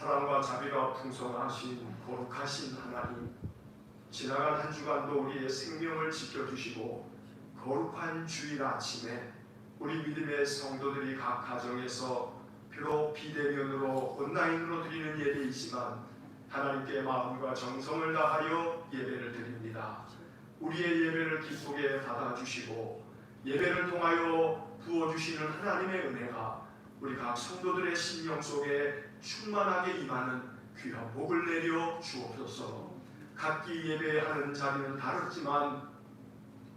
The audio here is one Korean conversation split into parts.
사랑과 자비가 풍성하신 거룩하신 하나님, 지나간 한 주간도 우리의 생명을 지켜주시고 거룩한 주일 아침에 우리 믿음의 성도들이 각 가정에서 비록 비대면으로 온라인으로 드리는 예배이지만 하나님께 마음과 정성을 다하여 예배를 드립니다. 우리의 예배를 기쁘게 받아주시고 예배를 통하여 부어주시는 하나님의 은혜가 우리 각 성도들의 심령 속에 충만하게 임하는 귀한 복을 내려 주옵소서. 각기 예배하는 자리는 다르지만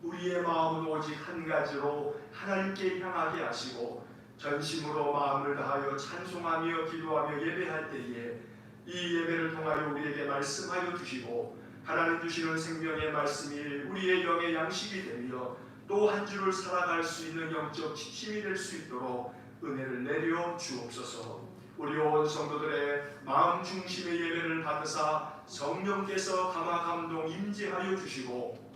우리의 마음은 오직 한 가지로 하나님께 향하게 하시고 전심으로 마음을 다하여 찬송하며 기도하며 예배할 때에 이 예배를 통하여 우리에게 말씀하여 주시고 하나님 주시는 생명의 말씀이 우리의 영의 양식이 되며 또 한 주를 살아갈 수 있는 영적 지침이 될 수 있도록 은혜를 내려 주옵소서. 우리 온 성도들의 마음 중심의 예배를 받으사 성령께서 감화 감동 임재하여 주시고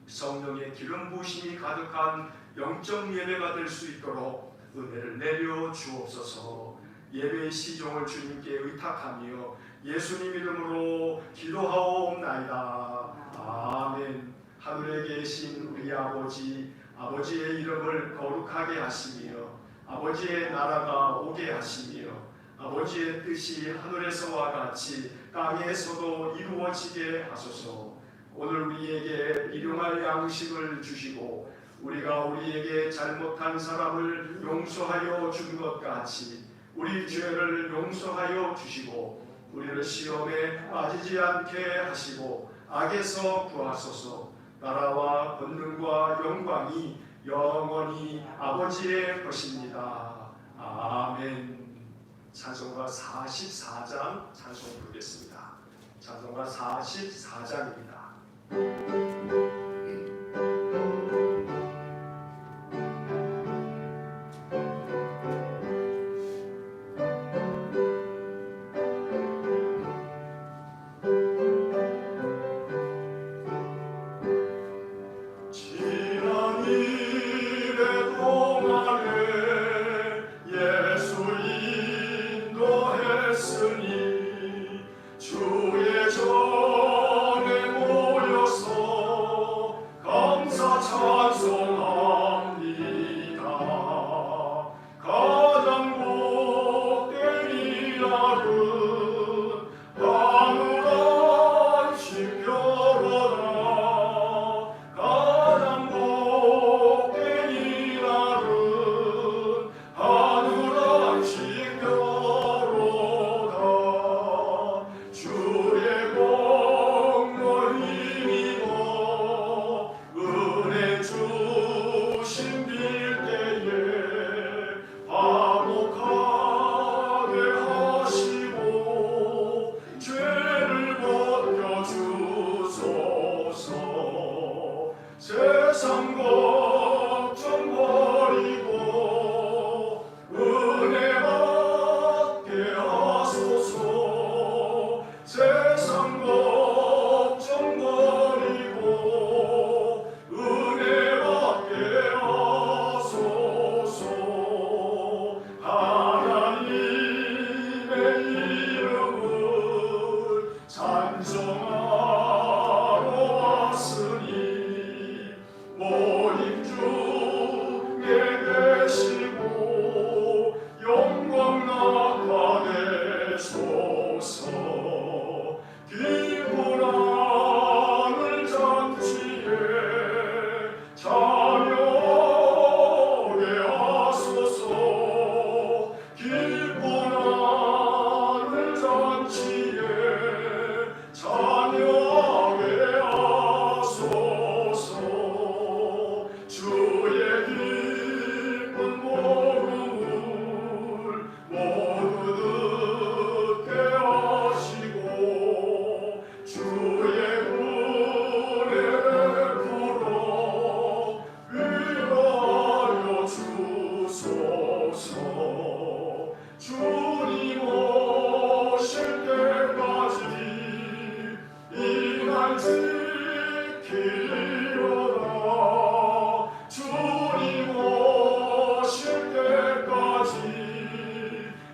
성령의 기름 부으심이 가득한 영적 예배가 될 수 있도록 은혜를 내려 주옵소서. 예배의 시종을 주님께 의탁하며 예수님 이름으로 기도하옵나이다. 아멘. 하늘에 계신 우리 아버지, 아버지의 이름을 거룩하게 하시며 아버지의 나라가 오게 하시며 아버지의 뜻이 하늘에서와 같이 땅에서도 이루어지게 하소서. 오늘 우리에게 일용할 양식을 주시고 우리가 우리에게 잘못한 사람을 용서하여 준 것 같이 우리 죄를 용서하여 주시고 우리를 시험에 빠지지 않게 하시고 악에서 구하소서. 나라와 권능과 영광이 영원히 아버지의 것입니다. 아멘. 찬송가 44장 찬송 부르겠습니다. 찬송가 44장입니다.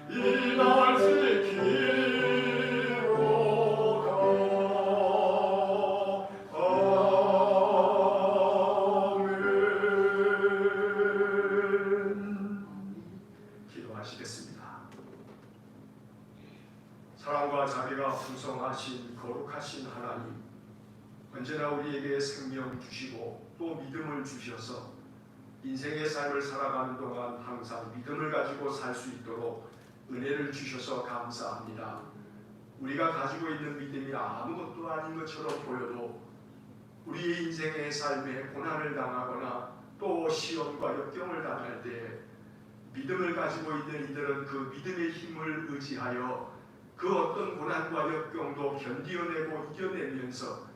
이날 지키 기도하시겠습니다. 사랑과 자비가 풍성하신 거룩하신 하나님, 언제나 우리에게 생명 주시고 또 믿음을 주셔서 인생의 삶을 살아가는 동안 항상 믿음을 가지고 살 수 있도록 은혜를 주셔서 감사합니다. 우리가 가지고 있는 믿음이 아무것도 아닌 것처럼 보여도 우리의 인생의 삶에 고난을 당하거나 또 시험과 역경을 당할 때 믿음을 가지고 있는 이들은 그 믿음의 힘을 의지하여 그 어떤 고난과 역경도 견디어내고 이겨내면서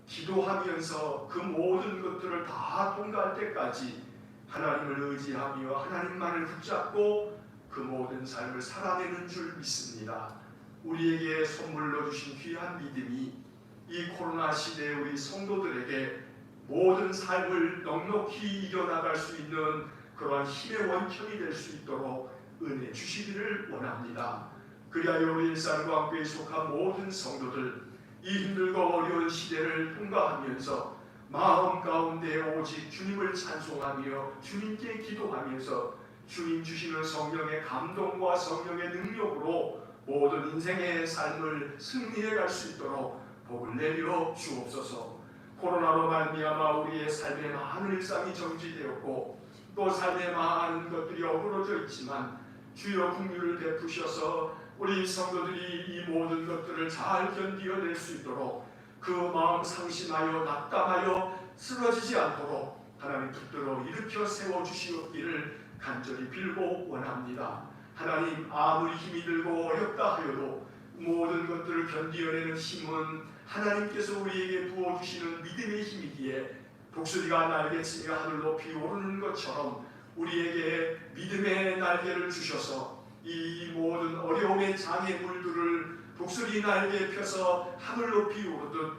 기도하면서 그 모든 것들을 다 통과할 때까지 하나님을 의지하며 하나님만을 붙잡고 그 모든 삶을 살아내는 줄 믿습니다. 우리에게 선물로 주신 귀한 믿음이 이 코로나 시대에 우리 성도들에게 모든 삶을 넉넉히 이겨나갈 수 있는 그러한 힘의 원천이 될 수 있도록 은혜 주시기를 원합니다. 그리하여 우리 일산광교회에 속한 모든 성도들 이 힘들고 어려운 시대를 통과하면서 마음 가운데 오직 주님을 찬송하며 주님께 기도하면서 주님 주시는 성령의 감동과 성령의 능력으로 모든 인생의 삶을 승리해 갈 수 있도록 복을 내려 주옵소서. 코로나로 말미암아 우리의 삶의 많은 일상이 정지되었고 또 삶의 많은 것들이 어그러져 있지만 주여 긍휼을 베푸셔서 우리 성도들이 이 모든 것들을 잘 견디어낼 수 있도록 그 마음 상심하여 낙담하여 쓰러지지 않도록 하나님 붙들어 일으켜 세워주시옵기를 간절히 빌고 원합니다. 하나님, 아무리 힘이 들고 어렵다 하여도 모든 것들을 견디어내는 힘은 하나님께서 우리에게 부어주시는 믿음의 힘이기에 독수리가 날개치며 하늘 높이 오르는 것처럼 우리에게 믿음의 날개를 주셔서 이 모든 어려움의 장애물들을 독수리 날개에 펴서 하늘 높이 오르듯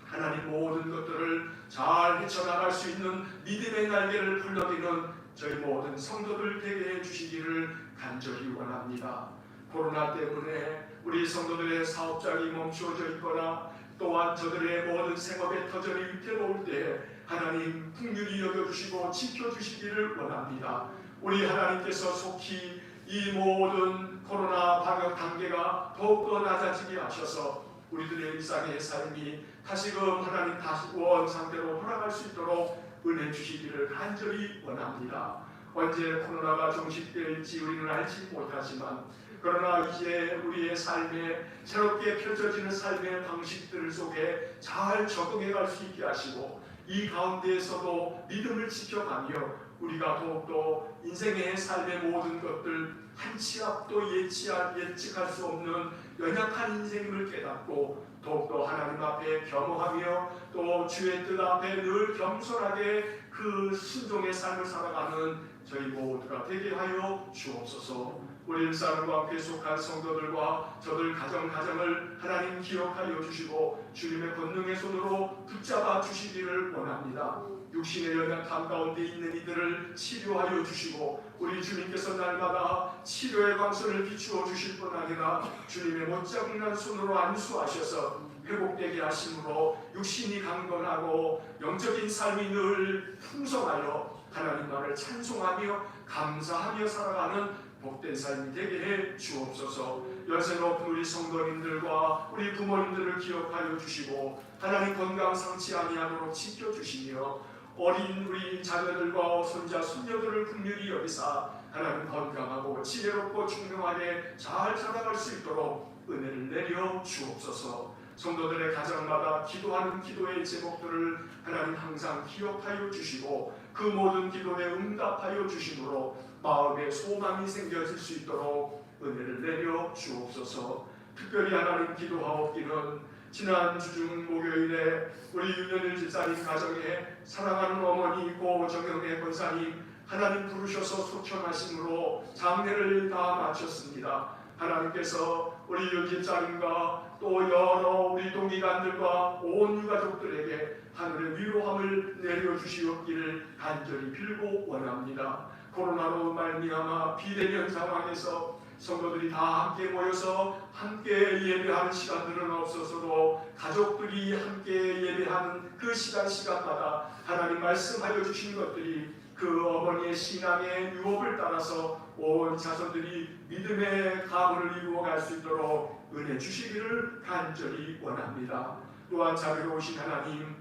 하나님 모든 것들을 잘 헤쳐나갈 수 있는 믿음의 날개를 불러기는 저희 모든 성도들 되게 해주시기를 간절히 원합니다. 코로나 때문에 우리 성도들의 사업장이 멈추어져 있거나 또한 저들의 모든 생업의 터전이 위태로울 때 하나님 긍휼히 여겨주시고 지켜주시기를 원합니다. 우리 하나님께서 속히 이 모든 코로나 방역 단계가 더욱더 낮아지게 하셔서 우리들의 일상의 삶이 다시금 하나님 다시 원 상태로 돌아갈 수 있도록 은혜 주시기를 간절히 원합니다. 언제 코로나가 종식될지 우리는 알지 못하지만 그러나 이제 우리의 삶에 새롭게 펼쳐지는 삶의 방식들 속에 잘 적응해 갈 수 있게 하시고 이 가운데에서도 믿음을 지켜가며 우리가 더욱더 인생의 삶의 모든 것들 한 치 앞도 예측할 수 없는 연약한 인생임을 깨닫고 더욱더 하나님 앞에 겸허하며 또 주의 뜻 앞에 늘 겸손하게 그 순종의 삶을 살아가는 저희 모두가 되게 하여 주옵소서. 우리 일산과 함께 속한 성도들과 저들 가정을 하나님 기억하여 주시고 주님의 권능의 손으로 붙잡아 주시기를 원합니다. 육신의 연약함 가운데 있는 이들을 치료하여 주시고 우리 주님께서 날마다 치료의 광선을 비추어 주실 뿐 아니라 주님의 못자국난 손으로 안수하셔서 회복되게 하심으로 육신이 강건하고 영적인 삶이 늘 풍성하여 하나님만을 찬송하며 감사하며 살아가는 복된 삶이 되게 해 주옵소서. 연세 높은 우리 성도님들과 우리 부모님들을 기억하여 주시고 하나님 건강 상치 아니하도록 지켜주시며 어린 우리 자녀들과 손자 손녀들을 긍휼히 여기사 하나님 건강하고 지혜롭고 중명하게 잘 살아갈 수 있도록 은혜를 내려 주옵소서. 성도들의 가정마다 기도하는 기도의 제목들을 하나님 항상 기억하여 주시고 그 모든 기도에 응답하여 주심으로 마음에 소망이 생겨질 수 있도록 은혜를 내려 주옵소서. 특별히 하나님 기도하옵기는 지난 주중 목요일에 우리 윤현일 집사님 가정에 사랑하는 어머니 고정영애 권사님 하나님 부르셔서 소천하심으로 장례를 다 마쳤습니다. 하나님께서 우리 윤 집사님과 또 여러 우리 동기간들과 온 유가족들에게 하늘의 위로함을 내려주시옵기를 간절히 빌고 원합니다. 코로나로 말미암아 비대면 상황에서 성도들이 다 함께 모여서 함께 예배하는 시간들은 없어서도 가족들이 함께 예배하는 그 시간마다 하나님 말씀하여 주신 것들이 그 어머니의 신앙의 유업을 따라서 온 자손들이 믿음의 가문을 이루어갈 수 있도록 은혜 주시기를 간절히 원합니다. 또한 자비로우신 하나님,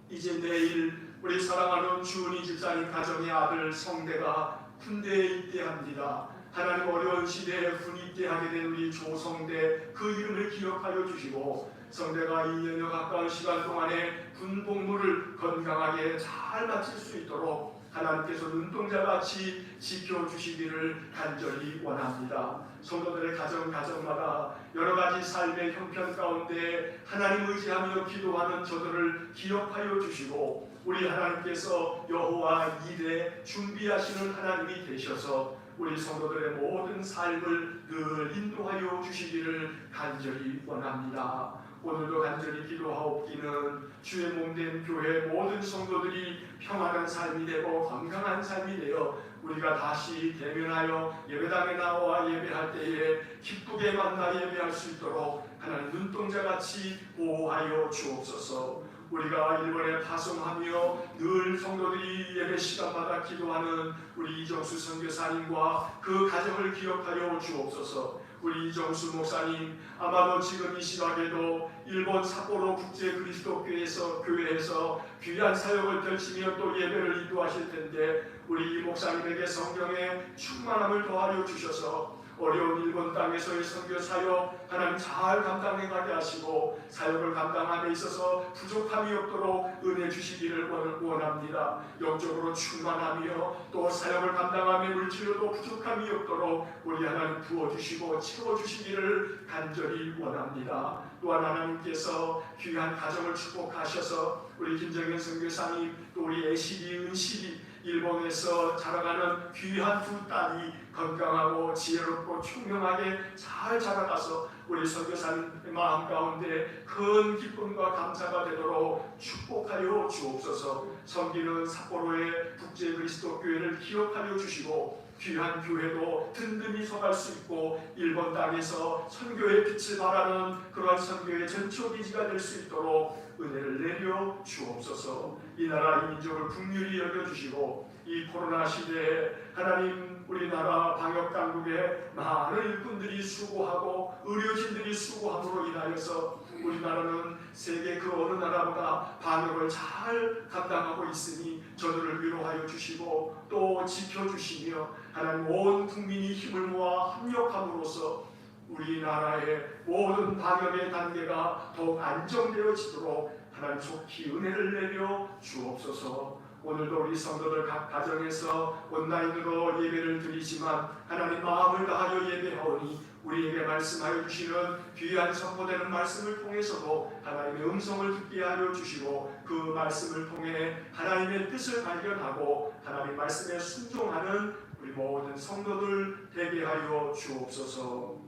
이제 내일 우리 사랑하는 주은희 집사님 가정의 아들 성대가 군대에 입대합니다. 하나님, 어려운 시대에 군입대하게 된 우리 조성대, 그 이름을 기억하여 주시고 성대가 2년여 가까운 시간 동안에 군 복무를 건강하게 잘 마칠 수 있도록 하나님께서 눈동자같이 지켜주시기를 간절히 원합니다. 성도들의 가정마다 여러 가지 삶의 형편 가운데 하나님 의지하며 기도하는 저들을 기억하여 주시고, 우리 하나님께서 여호와 이레 준비하시는 하나님이 되셔서 우리 성도들의 모든 삶을 늘 인도하여 주시기를 간절히 원합니다. 오늘도 간절히 기도하옵기는 주의 몸된 교회 모든 성도들이 평안한 삶이 되고 건강한 삶이 되어 우리가 다시 대면하여 예배당에 나와 예배할 때에 기쁘게 만나 예배할 수 있도록 하나님 눈동자같이 보호하여 주옵소서. 우리가 일본에 파송하며 늘 성도들이 예배 시간마다 기도하는 우리 이정수 선교사님과 그 가정을 기억하여 주옵소서. 우리 이정수 목사님, 아마도 지금 이 시각에도 일본 삿포로 국제 그리스도교회에서 귀한 사역을 펼치며 또 예배를 인도하실 텐데, 우리 이 목사님에게 성령의 충만함을 더하여 주셔서 어려운 일본 땅에서의 선교 사역 하나님 잘 감당해가게 하시고, 사역을 감당함에 있어서 부족함이 없도록 은혜 주시기를 원합니다. 영적으로 충만하며 또 사역을 감당함에 물질로도 부족함이 없도록 우리 하나님 부어주시고 채워주시기를 간절히 원합니다. 또한 하나님께서 귀한 가정을 축복하셔서 우리 김정현 선교사님, 또 우리 애식이, 은식이, 일본에서 자라가는 귀한 두 딸이 건강하고 지혜롭고 총명하게 잘 자라가서 우리 선교사님의 마음 가운데 큰 기쁨과 감사가 되도록 축복하여 주옵소서. 섬기는 삿포로의 국제 그리스도 교회를 기억하여 주시고, 귀한 교회도 든든히 서갈 수 있고 일본 땅에서 선교의 빛을 발하는 그러한 선교의 전초기지가 될 수 있도록 은혜를 내려 주옵소서. 이 나라 이 민족을 긍휼히 여겨주시고, 이 코로나 시대에 하나님 우리나라 방역당국에 많은 일꾼들이 수고하고 의료진들이 수고함으로 인하여서 우리나라는 세계 그 어느 나라보다 방역을 잘 감당하고 있으니 저들을 위로하여 주시고 또 지켜주시며, 하나님 온 국민이 힘을 모아 합력함으로써 우리나라의 모든 방역의 단계가 더욱 안정되어지도록 하나님 속히 은혜를 내려 주옵소서. 오늘도 우리 성도들 각 가정에서 온라인으로 예배를 드리지만 하나님 마음을 다하여 예배하오니 우리에게 말씀하여 주시는 귀한 선포되는 말씀을 통해서도 하나님의 음성을 듣게 하여 주시고, 그 말씀을 통해 하나님의 뜻을 발견하고 하나님 말씀에 순종하는 우리 모든 성도들 되게 하여 주옵소서.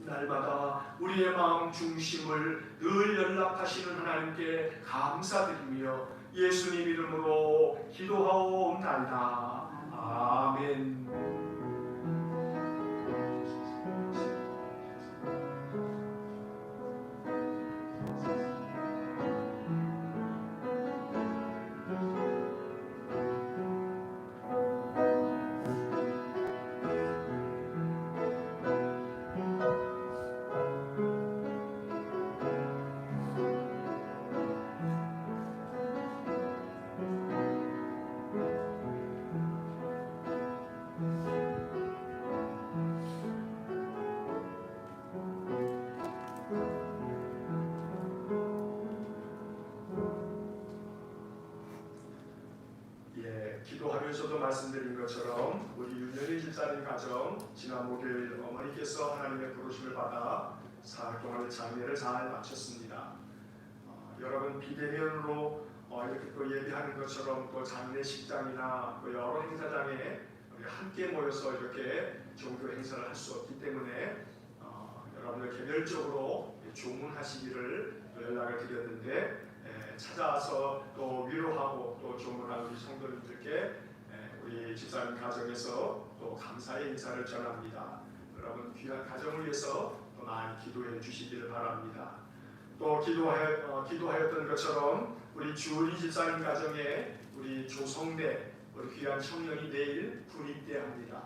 날마다 우리의 마음 중심을 늘 연락하시는 하나님께 감사드리며 예수님 이름으로 기도하옵나이다. 아멘. 기도하면서도 말씀드린 것처럼 우리 윤현희 집사님 가정, 지난 목요일 어머니께서 하나님의 부르심을 받아 사흘 동안의 장례를 잘 마쳤습니다. 여러분 비대면으로 이렇게 또 예배하는 것처럼 또 장례식장이나 또 여러 행사장에 우리 함께 모여서 이렇게 종교 행사를 할 수 없기 때문에 여러분들 개별적으로 조문하시기를 연락을 드렸는데, 찾아와서 또 위로하고 또 조문한 우리 성도님들께 우리 집사님 가정에서 또 감사의 인사를 전합니다. 여러분 귀한 가정을 위해서 또 많이 기도해 주시기를 바랍니다. 또 기도하였던 것처럼 우리 주은희 집사님 가정에 우리 조성대 우리 귀한 청년이 내일 군입대합니다.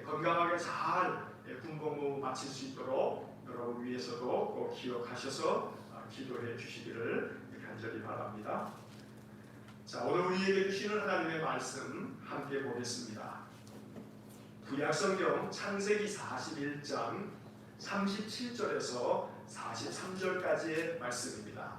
건강하게 잘 군복무 마칠 수 있도록 여러분 위해서도 꼭 기억하셔서 기도해 주시기를 간절히 바랍니다. 자, 오늘 우리에게 주시는 하나님의 말씀 함께 보겠습니다. 구약성경 창세기 41장 37절에서 43절까지의 말씀입니다.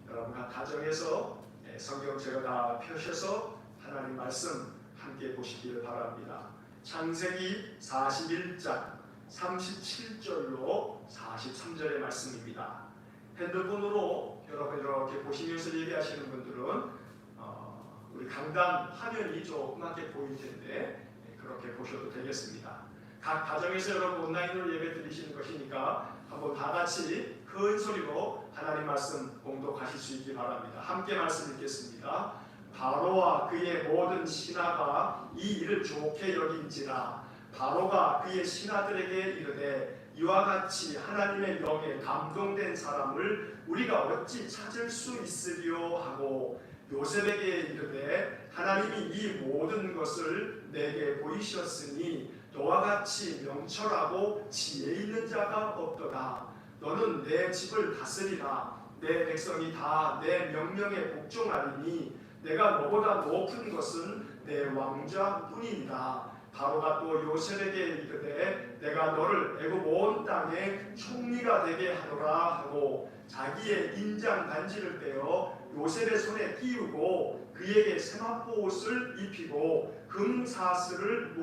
여러분 각 가정에서 성경책을 다 펴셔서 하나님 말씀 함께 보시기를 바랍니다. 창세기 41장 37절로 43절의 말씀입니다. 핸드폰으로 여러분 이렇게 보시면서 예배하시는 분들은 우리 강단 화면이 조그맣게 보일 텐데 그렇게 보셔도 되겠습니다. 각 가정에서 여러분 온라인으로 예배 드리시는 것이니까 한번 다 같이 큰 소리로 하나님 말씀 공독하실 수 있기 바랍니다. 함께 말씀 읽겠습니다. 바로와 그의 모든 신하가 이 일을 좋게 여긴지라. 바로가 그의 신하들에게 이르되 이와 같이 하나님의 영에 감동된 사람을 우리가 어찌 찾을 수 있으리요 하고 요셉에게 이르되 하나님이 이 모든 것을 내게 보이셨으니 너와 같이 명철하고 지혜 있는 자가 없도다. 너는 내 집을 다스리라. 내 백성이 다 내 명령에 복종하리니 내가 너보다 높은 것은 내 왕자뿐이니라. 바로가 또 요셉에게 이르되 내가 너를 애굽 온 땅에 총리가 되게 하노라 하고 자기의 인장 반지를 떼어 요셉의 손에 띄우고 그에게 세마포 옷을 입히고 금사슬을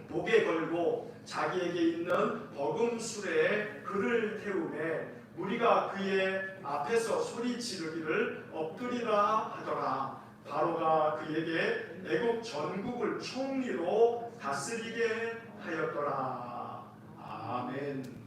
목에 걸고 자기에게 있는 버금술에 그를 태우매 무리가 그의 앞에서 소리 지르기를 엎드리라 하더라. 바로가 그에게 애굽 전국을 총리로 다스리게 하였더라. 아멘.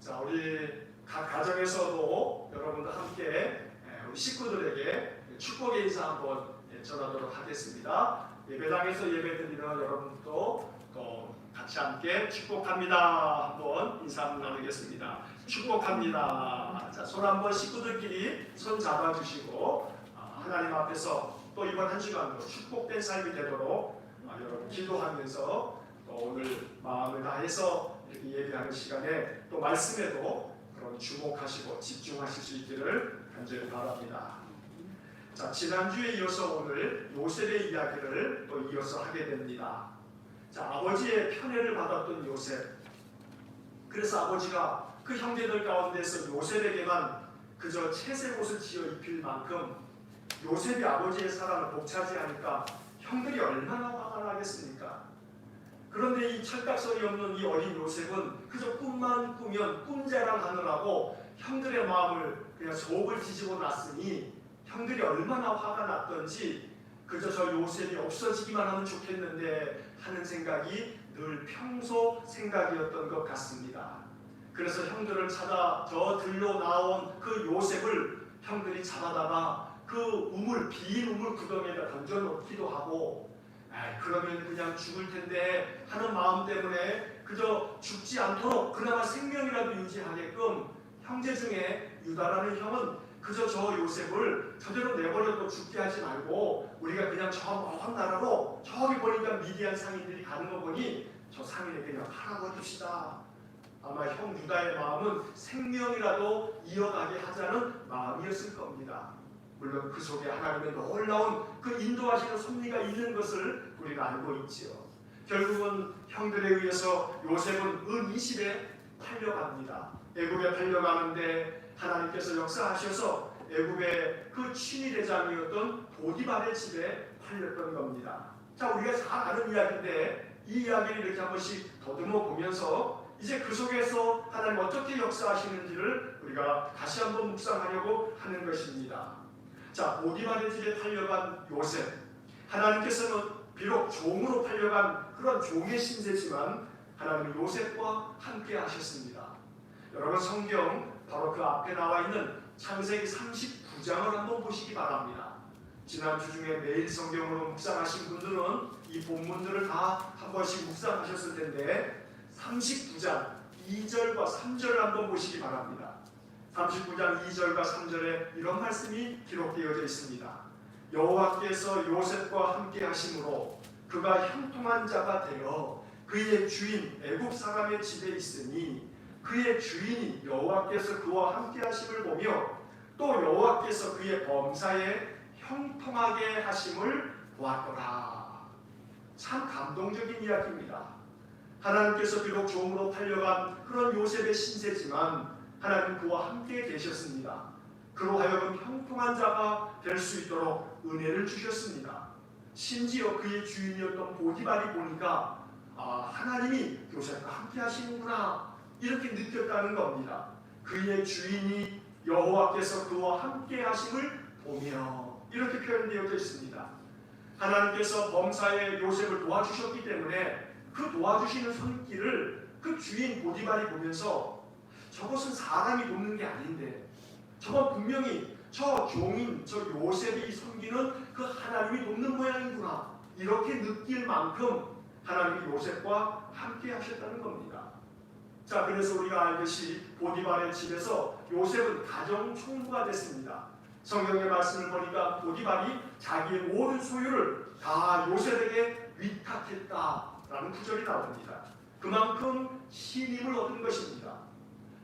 자, 우리 각 가정에서도 여러분들 함께 우리 식구들에게 축복의 인사 한번 전하도록 하겠습니다. 예배당에서 예배드리는 여러분도 또 같이 함께 축복합니다. 한번 인사 한번 나누겠습니다. 축복합니다. 자, 손 한번 식구들끼리 손 잡아주시고 하나님 앞에서 또 이번 한 주간도 축복된 삶이 되도록 여러분 기도하면서 또 오늘 마음을 다해서 이렇게 예배하는 시간에 또 말씀에도 그런 주목하시고 집중하실 수 있기를 간절히 바랍니다. 자, 지난주에 이어서 오늘 요셉의 이야기를 또 이어서 하게 됩니다. 자, 아버지의 편애를 받았던 요셉. 그래서 아버지가 그 형제들 가운데서 요셉에게만 그저 채색 옷을 지어 입힐 만큼 요셉이 아버지의 사랑을 복차지하니까 형들이 얼마나 화가 나겠습니까? 그런데 이 철딱서니 없는 이 어린 요셉은 그저 꿈만 꾸면 꿈자랑하느라고 형들의 마음을 그냥 속을 뒤집어 놨으니 형들이 얼마나 화가 났던지 그저 저 요셉이 없어지기만 하면 좋겠는데 하는 생각이 늘 평소 생각이었던 것 같습니다. 그래서 형들을 찾아 저 들로 나온 그 요셉을 형들이 잡아다가 그 빈 우물 구덩이에다 던져놓기도 하고 그러면 그냥 죽을 텐데 하는 마음 때문에 그저 죽지 않도록 그나마 생명이라도 유지하게끔 형제 중에 유다라는 형은 그저 저 요셉을 저대로 내버려도 죽게 하지 말고 우리가 그냥 저 먼 나라로 저기 보니까 미디안 상인들이 가는 거 보니 저 상인에 그냥 팔아버 줍시다. 아마 형 유다의 마음은 생명이라도 이어가게 하자는 마음이었을 겁니다. 물론 그 속에 하나님의 놀라운 그 인도하시는 섭리가 있는 것을 우리가 알고 있지요. 결국은 형들에 의해서 요셉은 은 20에 팔려갑니다. 애굽에 팔려가는데 하나님께서 역사하셔서 애굽의 그 친위대장이었던 보디발의 집에 팔렸던 겁니다. 자, 우리가 잘 아는 이야기인데 이 이야기를 이렇게 한 번씩 더듬어 보면서 이제 그 속에서 하나님 어떻게 역사하시는지를 우리가 다시 한번 묵상하려고 하는 것입니다. 자, 보디발의 집에 팔려간 요셉, 하나님께서는 비록 종으로 팔려간 그런 종의 신세지만 하나님은 요셉과 함께 하셨습니다. 여러분 성경 바로 그 앞에 나와 있는 창세기 39장을 한번 보시기 바랍니다. 지난주 중에 매일 성경으로 묵상하신 분들은 이 본문들을 다 한 번씩 묵상하셨을 텐데 39장 2절과 3절을 한번 보시기 바랍니다. 39장 2절과 3절에 이런 말씀이 기록되어져 있습니다. 여호와께서 요셉과 함께 하심으로 그가 형통한 자가 되어 그의 주인 애굽 사람의 집에 있으니 그의 주인이 여호와께서 그와 함께 하심을 보며 또 여호와께서 그의 범사에 형통하게 하심을 보았더라. 참 감동적인 이야기입니다. 하나님께서 비록 종으로 팔려간 그런 요셉의 신세지만 하나님 그와 함께 계셨습니다. 그로 하여금 형통한 자가 될 수 있도록 은혜를 주셨습니다. 심지어 그의 주인이었던 보디발이 보니까 하나님이 요셉과 함께 하시는구나 이렇게 느꼈다는 겁니다. 그의 주인이 여호와께서 그와 함께 하심을 보며 이렇게 표현되어 있습니다. 하나님께서 범사에 요셉을 도와주셨기 때문에 그 도와주시는 손길을 그 주인 보디발이 보면서 저것은 사람이 돕는 게 아닌데 저건 분명히 저 종인 저 요셉이 섬기는 그 하나님이 돕는 모양이구나 이렇게 느낄 만큼 하나님이 요셉과 함께 하셨다는 겁니다. 자, 그래서 우리가 알듯이 보디발의 집에서 요셉은 가정 총무가 됐습니다. 성경의 말씀을 보니까 보디발이 자기의 모든 소유를 다 요셉에게 위탁했다라는 구절이 나옵니다. 그만큼 신임을 얻은 것입니다.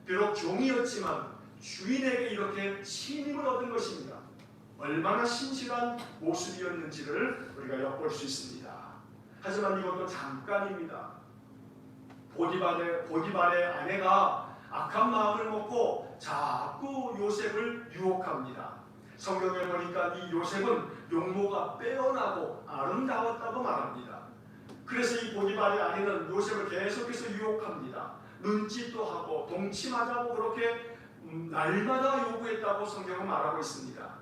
비록 종이었지만 주인에게 이렇게 신임을 얻은 것입니다. 얼마나 신실한 모습이었는지를 우리가 엿볼 수 있습니다. 하지만 이것도 잠깐입니다. 보디발의 아내가 악한 마음을 먹고 자꾸 요셉을 유혹합니다. 성경에 보니까 이 요셉은 용모가 빼어나고 아름다웠다고 말합니다. 그래서 이 보디발의 아내는 요셉을 계속해서 유혹합니다. 눈짓도 하고 동침하자고 그렇게 날마다 요구했다고 성경은 말하고 있습니다.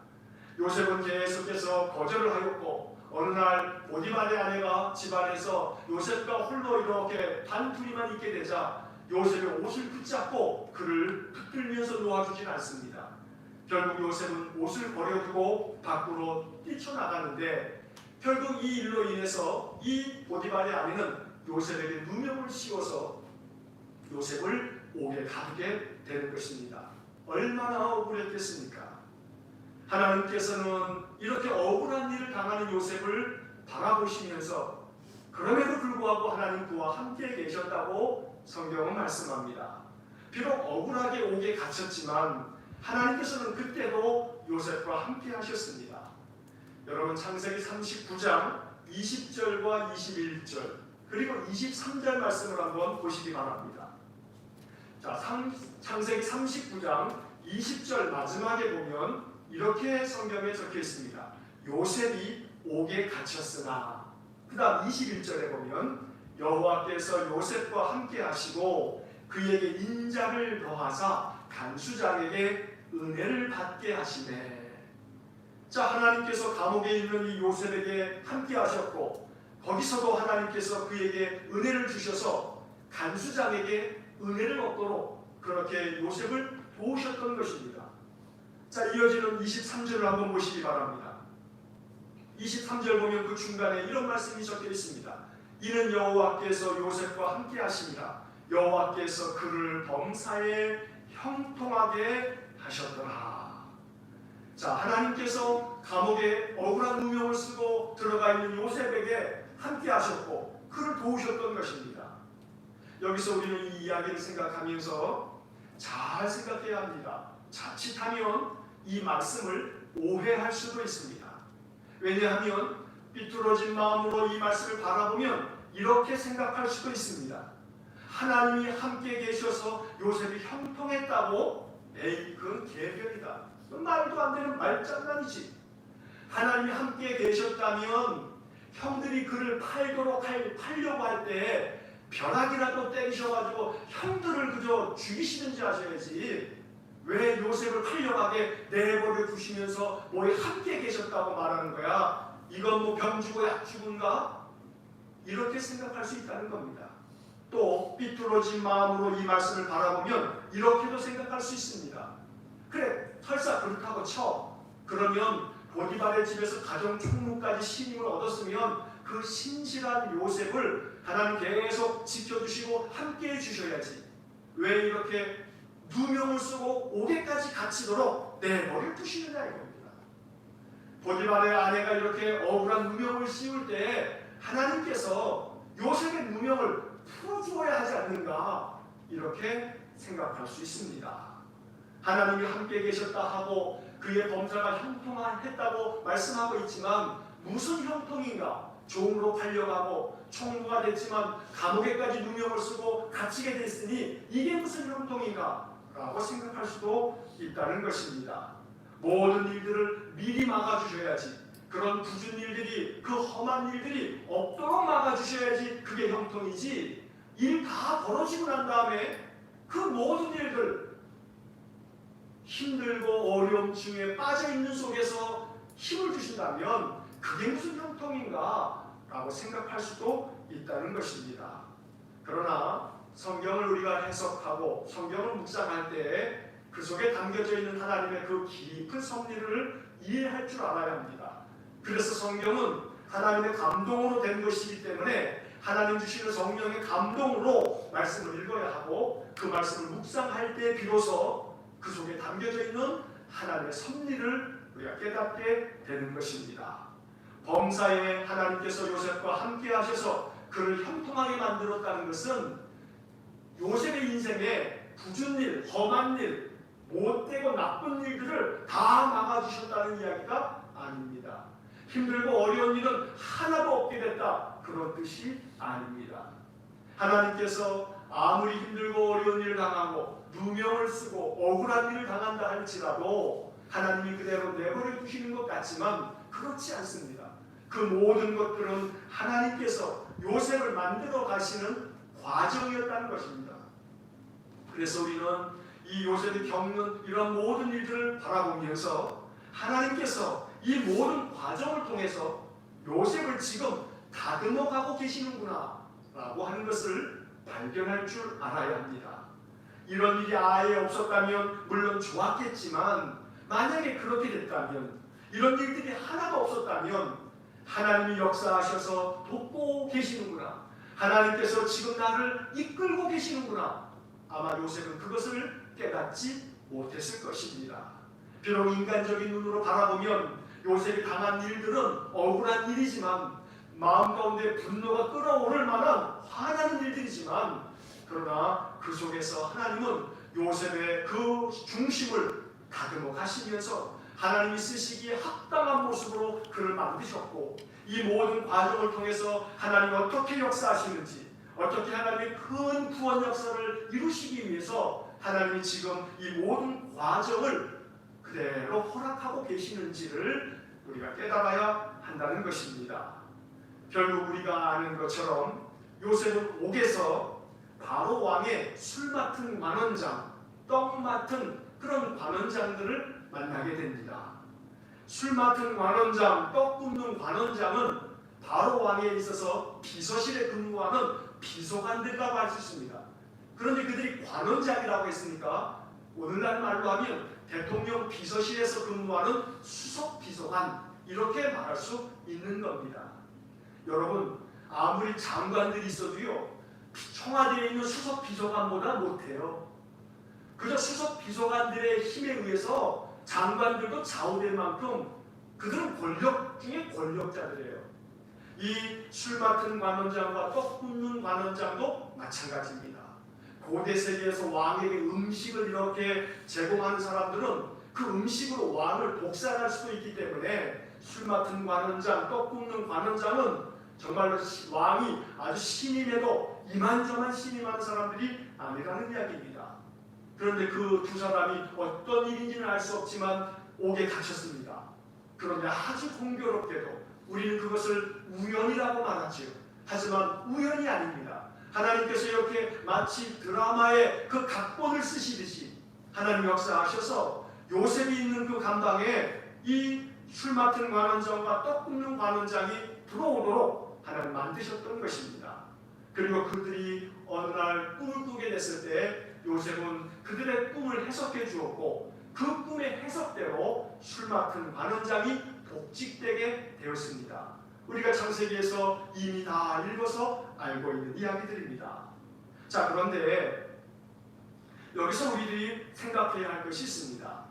요셉은 계속해서 거절을 하였고 어느 날 보디발의 아내가 집안에서 요셉과 홀로 이렇게 단둘이만 있게 되자 요셉의 옷을 붙잡고 그를 붙들면서 놓아주진 않습니다. 결국 요셉은 옷을 버려두고 밖으로 뛰쳐나가는데 결국 이 일로 인해서 이 보디발의 아내는 요셉에게 누명을 씌워서 요셉을 옥에 가두게 되는 것입니다. 얼마나 억울했겠습니까? 하나님께서는 이렇게 억울한 일을 당하는 요셉을 바라보시면서 그럼에도 불구하고 하나님 그와 함께 계셨다고 성경은 말씀합니다. 비록 억울하게 옥에 갇혔지만 하나님께서는 그때도 요셉과 함께 하셨습니다. 여러분 창세기 39장 20절과 21절 그리고 23절 말씀을 한번 보시기 바랍니다. 자, 창세기 39장 20절 마지막에 보면 이렇게 성경에 적혀 있습니다. 요셉이 옥에 갇혔으나 그 다음 21절에 보면 여호와께서 요셉과 함께 하시고 그에게 인자를 더하사 간수장에게 은혜를 받게 하시네. 자, 하나님께서 감옥에 있는 이 요셉에게 함께 하셨고 거기서도 하나님께서 그에게 은혜를 주셔서 간수장에게 은혜를 얻도록 그렇게 요셉을 도우셨던 것입니다. 자, 이어지는 23절을 한번 보시기 바랍니다. 23절 보면 그 중간에 이런 말씀이 적혀 있습니다. 이는 여호와께서 요셉과 함께 하시니라. 여호와께서 그를 범사에 형통하게 하셨더라. 자, 하나님께서 감옥에 억울한 누명을 쓰고 들어가 있는 요셉에게 함께 하셨고 그를 도우셨던 것입니다. 여기서 우리는 이 이야기를 생각하면서 잘 생각해야 합니다. 자칫하면 이 말씀을 오해할 수도 있습니다. 왜냐하면 삐뚤어진 마음으로 이 말씀을 바라보면 이렇게 생각할 수도 있습니다. 하나님이 함께 계셔서 요셉이 형통했다고? 에이, 그건 개별이다. 말도 안 되는 말장난이지. 하나님이 함께 계셨다면 형들이 그를 팔려고 할 때 벼락이라도 때리셔가지고 형들을 그저 죽이시는지 하셔야지. 왜 요셉을 팔려가게 내버려 두시면서 뭐에 함께 계셨다고 말하는 거야? 이건 뭐 병 주고 약 주군가? 이렇게 생각할 수 있다는 겁니다. 또 삐뚤어진 마음으로 이 말씀을 바라보면 이렇게도 생각할 수 있습니다. 그래, 설사 그렇다고 쳐. 그러면 보디발의 집에서 가정 총무까지 신임을 얻었으면 그 신실한 요셉을 하나님 계속 지켜주시고 함께해 주셔야지. 왜 이렇게 누명을 쓰고 옥에까지 갇히도록 내버려 두시느냐 이겁니다. 보디발의 아내가 이렇게 억울한 누명을 씌울 때 하나님께서 요셉의 누명을 풀어주어야 하지 않는가 이렇게 생각할 수 있습니다. 하나님이 함께 계셨다 하고 그의 범사가 형통했다고 말씀하고 있지만 무슨 형통인가? 종으로 팔려가고 총무가 됐지만 감옥에까지 누명을 쓰고 갇히게 됐으니 이게 무슨 형통인가? 라고 생각할 수도 있다는 것입니다. 모든 일들을 미리 막아주셔야지, 그런 굳은 일들이, 그 험한 일들이 없도록 막아주셔야지 그게 형통이지, 일 다 벌어지고 난 다음에 그 모든 일들 힘들고 어려움 중에 빠져있는 속에서 힘을 주신다면 그게 무슨 형통인가 라고 생각할 수도 있다는 것입니다. 그러나 성경을 우리가 해석하고 성경을 묵상할 때 그 속에 담겨져 있는 하나님의 그 깊은 섭리를 이해할 줄 알아야 합니다. 그래서 성경은 하나님의 감동으로 된 것이기 때문에 하나님 주시는 성령의 감동으로 말씀을 읽어야 하고 그 말씀을 묵상할 때 비로소 그 속에 담겨져 있는 하나님의 섭리를 우리가 깨닫게 되는 것입니다. 범사에 하나님께서 요셉과 함께 하셔서 그를 형통하게 만들었다는 것은 요셉의 인생에 굳은 일, 험한 일, 못되고 나쁜 일들을 다 막아주셨다는 이야기가 아닙니다. 힘들고 어려운 일은 하나도 없게 됐다, 그런 뜻이 아닙니다. 하나님께서 아무리 힘들고 어려운 일을 당하고 누명을 쓰고 억울한 일을 당한다 할지라도 하나님이 그대로 내버려 두시는 것 같지만 그렇지 않습니다. 그 모든 것들은 하나님께서 요셉을 만들어 가시는 과정이었다는 것입니다. 그래서 우리는 이 요셉이 겪는 이런 모든 일들을 바라보면서 하나님께서 이 모든 과정을 통해서 요셉을 지금 다듬어가고 계시는구나 라고 하는 것을 발견할 줄 알아야 합니다. 이런 일이 아예 없었다면 물론 좋았겠지만 만약에 그렇게 됐다면, 이런 일들이 하나도 없었다면 하나님이 역사하셔서 돕고 계시는구나, 하나님께서 지금 나를 이끌고 계시는구나, 아마 요셉은 그것을 깨닫지 못했을 것입니다. 비록 인간적인 눈으로 바라보면 요셉이 당한 일들은 억울한 일이지만, 마음 가운데 분노가 끓어오를 만한 화나는 일들이지만, 그러나 그 속에서 하나님은 요셉의 그 중심을 다듬어 가시면서 하나님이 쓰시기에 합당한 모습으로 그를 만드셨고, 이 모든 과정을 통해서 하나님이 어떻게 역사하시는지, 어떻게 하나님의 큰 구원 역사를 이루시기 위해서 하나님이 지금 이 모든 과정을 그대로 허락하고 계시는지를 우리가 깨달아야 한다는 것입니다. 결국 우리가 아는 것처럼 요셉은 옥에서 바로 왕의 술 맡은 관원장, 떡 맡은 그런 관원장들을 만나게 됩니다. 술 맡은 관원장, 떡 굽는 관원장은 바로 왕에 있어서 비서실에 근무하는 비서관들이라고 할 수 있습니다. 그런데 그들이 관원장이라고 했으니까 오늘날 말로 하면 대통령 비서실에서 근무하는 수석 비서관, 이렇게 말할 수 있는 겁니다. 여러분, 아무리 장관들이 있어도요, 청와대에 있는 수석 비서관보다 못해요. 그저 수석 비서관들의 힘에 의해서 장관들도 좌우될 만큼 그들은 권력 중에 권력자들이에요. 이 술 맡은 관원장과 떡 굽는 관원장도 마찬가지입니다. 고대 세계에서 왕에게 음식을 이렇게 제공하는 사람들은 그 음식으로 왕을 독살할 수도 있기 때문에 술 맡은 관원장, 떡 굽는 관원장은 정말로 왕이 아주 신임해도 이만저만 신임하는 사람들이 아니라는 이야기입니다. 그런데 그 두 사람이 어떤 일인지는 알 수 없지만 옥에 갇혔습니다. 그런데 아주 공교롭게도 우리는 그것을 우연이라고 말하지요. 하지만 우연이 아닙니다. 하나님께서 이렇게 마치 드라마의 그 각본을 쓰시듯이 하나님 역사하셔서 요셉이 있는 그 감방에 이 술 맡은 관원장과 떡 굽는 관원장이 들어오도록 하나님 만드셨던 것입니다. 그리고 그들이 어느 날 꿈을 꾸게 됐을 때 요셉은 그들의 꿈을 해석해 주었고, 그 꿈의 해석대로 술 맡은 관원장이 복직되게 되었습니다. 우리가 창세기에서 이미 다 읽어서 알고 있는 이야기들입니다. 자, 그런데 여기서 우리들이 생각해야 할 것이 있습니다.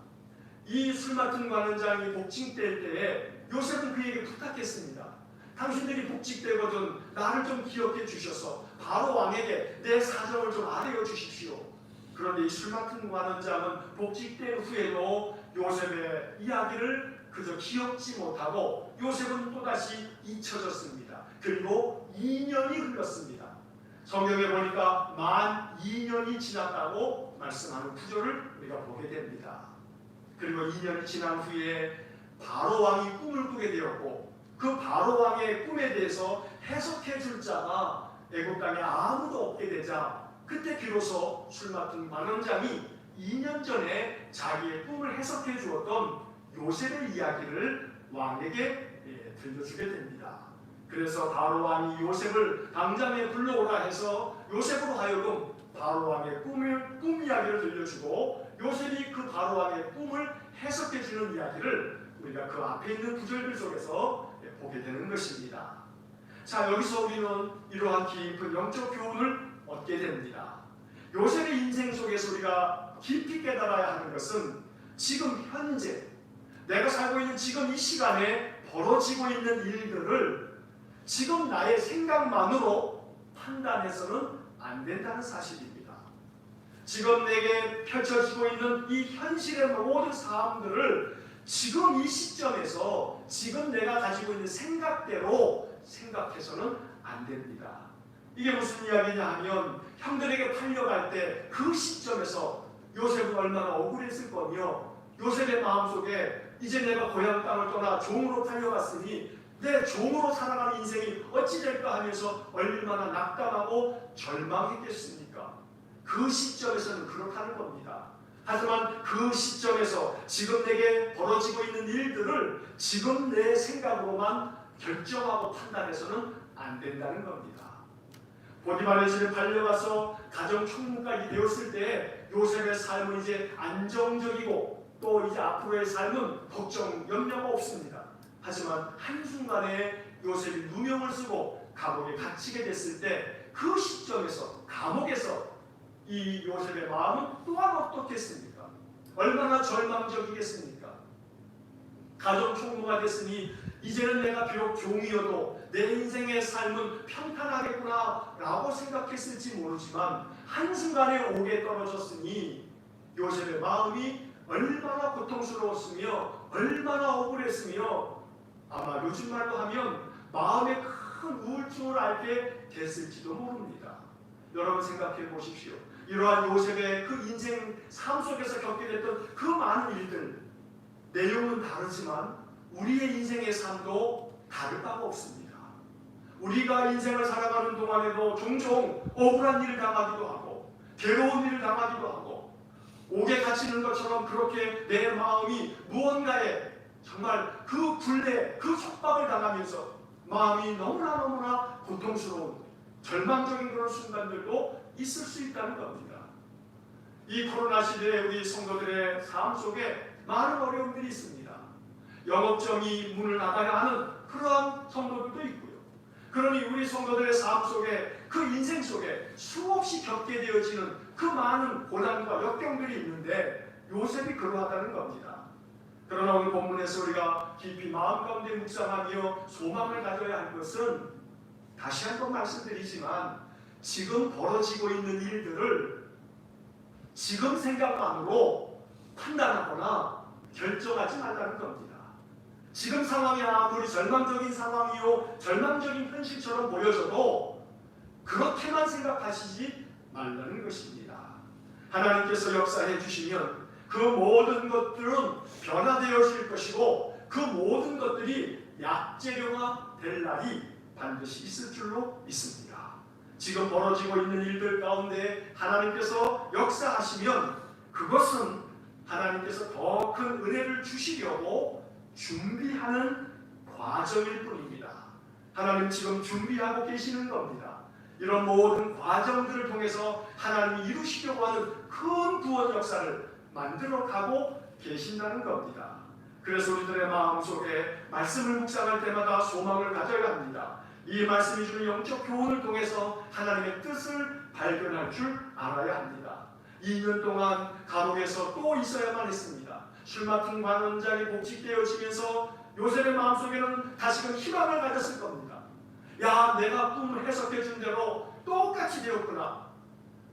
이 술 맡은 관원장이 복직될 때에 요셉은 그에게 부탁했습니다. 당신들이 복직되거든 나를 좀 기억해 주셔서 바로 왕에게 내 사정을 좀 알려 주십시오. 그런데 이 술 맡은 관원장은 복직된 후에도 요셉의 이야기를 그저 기억지 못하고 요셉은 또다시 잊혀졌습니다. 그리고 2년이 흘렀습니다. 성경에 보니까 만 2년이 지났다고 말씀하는 구절을 우리가 보게 됩니다. 그리고 2년이 지난 후에 바로 왕이 꿈을 꾸게 되었고 그 바로 왕의 꿈에 대해서 해석해 줄 자가 애굽 땅에 아무도 없게 되자 그때 비로소 술 맡은 관원장이 2년 전에 자기의 꿈을 해석해 주었던 요셉의 이야기를 왕에게 들려주게 됩니다. 그래서 바로 왕이 요셉을 당장에 불러오라 해서 요셉으로 하여금 바로 왕의 꿈 이야기를 들려주고 요셉이 그 바로 왕의 꿈을 해석해 주는 이야기를 우리가 그 앞에 있는 구절들 속에서 보게 되는 것입니다. 자, 여기서 우리는 이러한 깊은 영적 교훈을 얻게 됩니다. 요셉의 인생 속에서 우리가 깊이 깨달아야 하는 것은 지금 현재 내가 살고 있는 지금 이 시간에 벌어지고 있는 일들을 지금 나의 생각만으로 판단해서는 안 된다는 사실입니다. 지금 내게 펼쳐지고 있는 이 현실의 모든 사람들을 지금 이 시점에서 지금 내가 가지고 있는 생각대로 생각해서는 안 됩니다. 이게 무슨 이야기냐 하면 형들에게 팔려갈 때 그 시점에서 요셉은 얼마나 억울했을 거며 요셉의 마음속에 이제 내가 고향 땅을 떠나 종으로 팔려갔으니 내 종으로 살아가는 인생이 어찌 될까 하면서 얼마나 낙담하고 절망했겠습니까? 그 시점에서는 그렇다는 겁니다. 하지만 그 시점에서 지금 내게 벌어지고 있는 일들을 지금 내 생각으로만 결정하고 판단해서는 안 된다는 겁니다. 보디발의 집에 팔려가서 가정 총무까지 되었을 때 요셉의 삶은 이제 안정적이고 또 이제 앞으로의 삶은 걱정, 염려가 없습니다. 하지만 한순간에 요셉이 누명을 쓰고 감옥에 갇히게 됐을 때 그 시점에서 감옥에서 이 요셉의 마음은 또한 어떻겠습니까? 얼마나 절망적이겠습니까? 가정 총무가 됐으니 이제는 내가 비록 종이어도 내 인생의 삶은 평탄하겠구나 라고 생각했을지 모르지만 한순간에 옥에 떨어졌으니 요셉의 마음이 얼마나 고통스러웠으며 얼마나 억울했으며 아마 요즘 말로 하면 마음에 큰 우울증을 앓게 됐을지도 모릅니다. 여러분 생각해 보십시오. 이러한 요셉의 그 인생 삶 속에서 겪게 됐던 그 많은 일들 내용은 다르지만 우리의 인생의 삶도 다를 바가 없습니다. 우리가 인생을 살아가는 동안에도 종종 억울한 일을 당하기도 하고 괴로운 일을 당하기도 하고 옥에 갇히는 것처럼 그렇게 내 마음이 무언가에 정말 그 굴레, 그 속박을 당하면서 마음이 너무나 고통스러운 절망적인 그런 순간들도 있을 수 있다는 겁니다. 이 코로나 시대에 우리 성도들의 삶 속에 많은 어려움들이 있습니다. 영업점이 문을 닫아야 하는 그러한 성도들도 있고요. 그러니 우리 성도들의 삶 속에 그 인생 속에 수없이 겪게 되어지는 그 많은 고난과 역경들이 있는데 요셉이 그러하다는 겁니다. 그러나 오늘 본문에서 우리가 깊이 마음 가운데 묵상하며 소망을 가져야 할 것은 다시 한번 말씀드리지만 지금 벌어지고 있는 일들을 지금 생각만으로 판단하거나 결정하지 말라는 겁니다. 지금 상황이 아무리 절망적인 상황이요 절망적인 현실처럼 보여져도 그렇게만 생각하시지 말라는 것입니다. 하나님께서 역사해 주시면 그 모든 것들은 변화되어질 것이고 그 모든 것들이 약재료가 될 날이 반드시 있을 줄로 믿습니다. 지금 벌어지고 있는 일들 가운데 하나님께서 역사하시면 그것은 하나님께서 더 큰 은혜를 주시려고 준비하는 과정일 뿐입니다. 하나님 지금 준비하고 계시는 겁니다. 이런 모든 과정들을 통해서 하나님이 이루시려고 하는 큰 구원 역사를 만들어가고 계신다는 겁니다. 그래서 우리들의 마음속에 말씀을 묵상할 때마다 소망을 가져야 합니다. 이 말씀이 주는 영적 교훈을 통해서 하나님의 뜻을 발견할 줄 알아야 합니다. 2년 동안 감옥에서 또 있어야만 했습니다. 술 맡은 관원장이 복직되어지면서 요셉의 마음속에는 다시금 희망을 가졌을 겁니다. 야, 내가 꿈을 해석해 준 대로 똑같이 되었구나.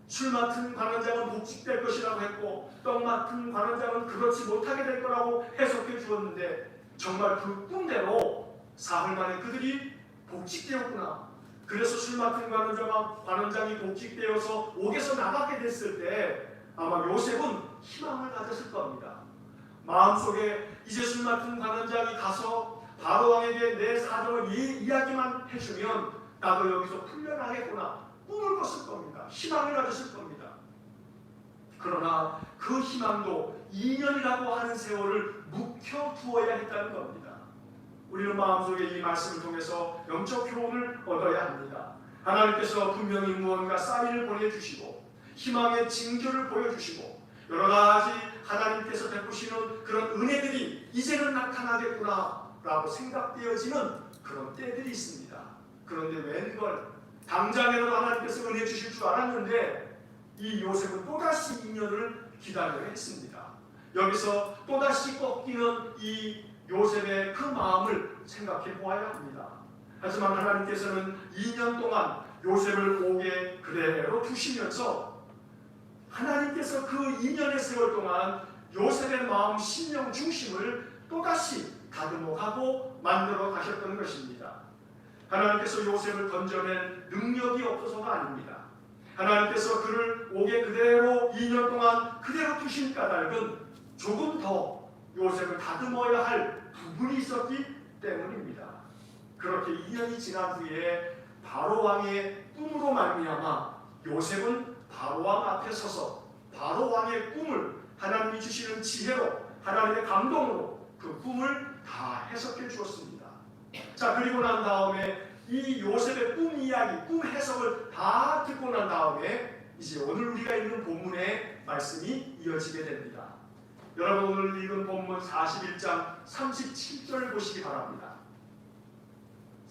술 맡은 관원장은 복직될 것이라고 했고 떡 맡은 관원장은 그렇지 못하게 될 거라고 해석해 주었는데 정말 그 꿈대로 사흘 만에 그들이 복직되었구나. 그래서 술 맡은 관원장이 복직되어서 옥에서 나가게 됐을 때 아마 요셉은 희망을 가졌을 겁니다. 마음속에 이제 술 맡은 관원장이 가서 바로왕에게 내 사정을 이야기만 해주면 나도 여기서 풀려나겠구나. 꿈을 꿨을 겁니다. 희망을 가졌을 겁니다. 그러나 그 희망도 2년이라고 하는 세월을 묵혀두어야 했다는 겁니다. 우리는 마음속에 이 말씀을 통해서 영적 교훈을 얻어야 합니다. 하나님께서 분명히 무언가 사인을 보내주시고 희망의 징조를 보여주시고 여러 가지 하나님께서 베푸시는 그런 은혜들이 이제는 나타나겠구나 라고 생각되어지는 그런 때들이 있습니다. 그런데 웬걸 당장에는 하나님께서 은혜 주실 줄 알았는데 이 요셉은 또다시 2년을 기다려야 했습니다. 여기서 또다시 꺾이는 이 요셉의 그 마음을 생각해 보아야 합니다. 하지만 하나님께서는 2년 동안 요셉을 옥에 그대로 두시면서 하나님께서 그 2년의 세월 동안 요셉의 마음, 심령 중심을 또다시 다듬어가고 만들어 가셨던 것입니다. 하나님께서 요셉을 건져낸 능력이 없어서가 아닙니다. 하나님께서 그를 옥에 그대로 2년 동안 그대로 두신 까닭은 조금 더 요셉을 다듬어야 할 부분이 있었기 때문입니다. 그렇게 2년이 지난 후에 바로왕의 꿈으로 말미암아 요셉은 바로왕 앞에 서서 바로왕의 꿈을 하나님이 주시는 지혜로 하나님의 감동으로 그 꿈을 다 해석해 주었습니다. 자, 그리고 난 다음에 이 요셉의 꿈 이야기, 꿈 해석을 다 듣고 난 다음에 이제 오늘 우리가 읽는 본문의 말씀이 이어지게 됩니다. 여러분 오늘 읽은 본문 41장 37절을 보시기 바랍니다.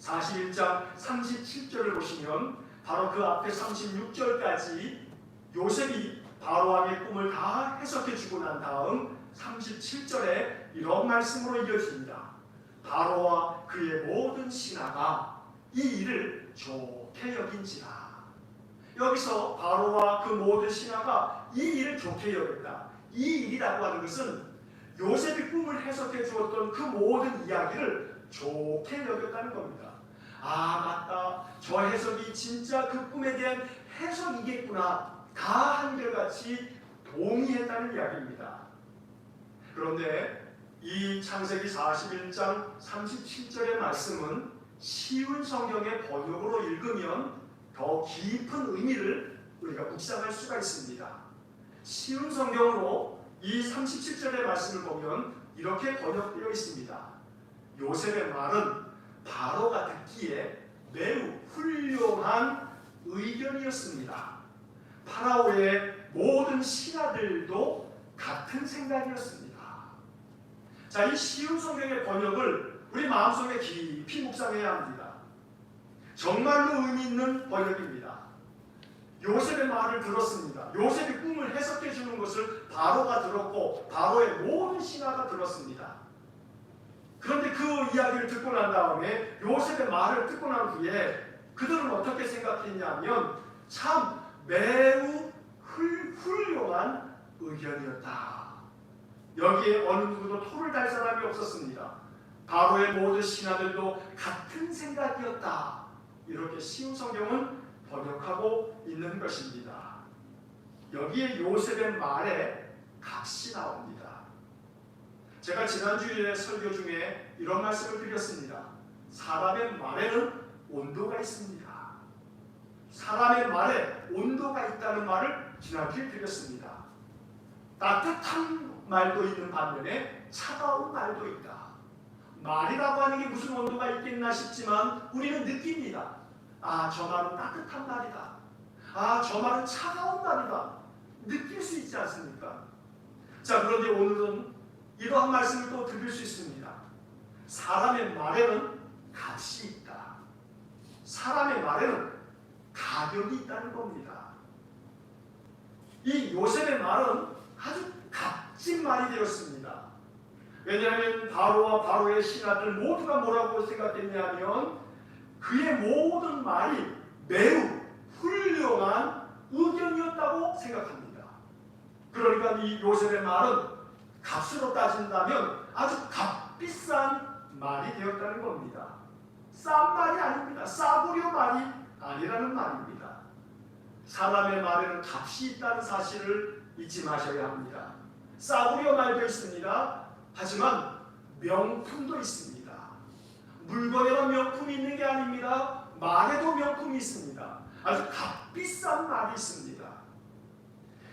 41장 37절을 보시면 바로 그 앞에 36절까지 요셉이 바로왕의 꿈을 다 해석해 주고 난 다음 37절에 이런 말씀으로 이어집니다. 바로와 그의 모든 신하가 이 일을 좋게 여긴지라. 여기서 바로와 그 모든 신하가 이 일을 좋게 여겼다. 이 일이라고 하는 것은 요셉이 꿈을 해석해 주었던 그 모든 이야기를 좋게 여겼다는 겁니다. 아, 맞다. 저 해석이 진짜 그 꿈에 대한 해석이겠구나. 다 한결같이 동의했다는 이야기입니다. 그런데 이 창세기 41장 37절의 말씀은 쉬운 성경의 번역으로 읽으면 더 깊은 의미를 우리가 묵상할 수가 있습니다. 쉬운 성경으로 이 37절의 말씀을 보면 이렇게 번역되어 있습니다. 요셉의 말은 바로가 듣기에 매우 훌륭한 의견이었습니다. 파라오의 모든 신하들도 같은 생각이었습니다. 자, 이 쉬운 성경의 번역을 우리 마음속에 깊이 묵상해야 합니다. 정말로 의미 있는 번역입니다. 요셉의 말을 들었습니다. 요셉이 꿈을 해석해 주는 것을 바로가 들었고 바로의 모든 신하가 들었습니다. 그런데 그 이야기를 듣고 난 다음에 요셉의 말을 듣고 난 후에 그들은 어떻게 생각했냐면 참 매우 훌륭한 의견이었다. 여기에 어느 누구도 토를 달 사람이 없었습니다. 바로의 모든 신하들도 같은 생각이었다. 이렇게 쉬운 성경은 번역하고 있는 것입니다. 여기에 요셉의 말에 값이 나옵니다. 제가 지난주에 설교 중에 이런 말씀을 드렸습니다. 사람의 말에는 온도가 있습니다. 사람의 말에 온도가 있다는 말을 지난주에 드렸습니다. 따뜻한 말도 있는 반면에 차가운 말도 있다. 말이라고 하는 게 무슨 온도가 있겠나 싶지만 우리는 느낍니다. 아, 저 말은 따뜻한 말이다. 아, 저 말은 차가운 말이다. 느낄 수 있지 않습니까? 자, 그런데 오늘은 이러한 말씀을 또 드릴 수 있습니다. 사람의 말에는 값이 있다. 사람의 말에는 가격이 있다는 겁니다. 이 요셉의 말은 아주 값진 말이 되었습니다. 왜냐하면 바로와 바로의 신하들 모두가 뭐라고 생각했냐면 그의 모든 말이 매우 훌륭한 의견이었다고 생각합니다. 그러니까 이 요셉의 말은 값으로 따진다면 아주 값비싼 말이 되었다는 겁니다. 싼 말이 아닙니다. 싸구려 말이 아니라는 말입니다. 사람의 말에는 값이 있다는 사실을 잊지 마셔야 합니다. 싸구려 말도 있습니다. 하지만 명품도 있습니다. 물건에만 명품이 있는 게 아닙니다. 말에도 명품이 있습니다. 아주 값비싼 말이 있습니다.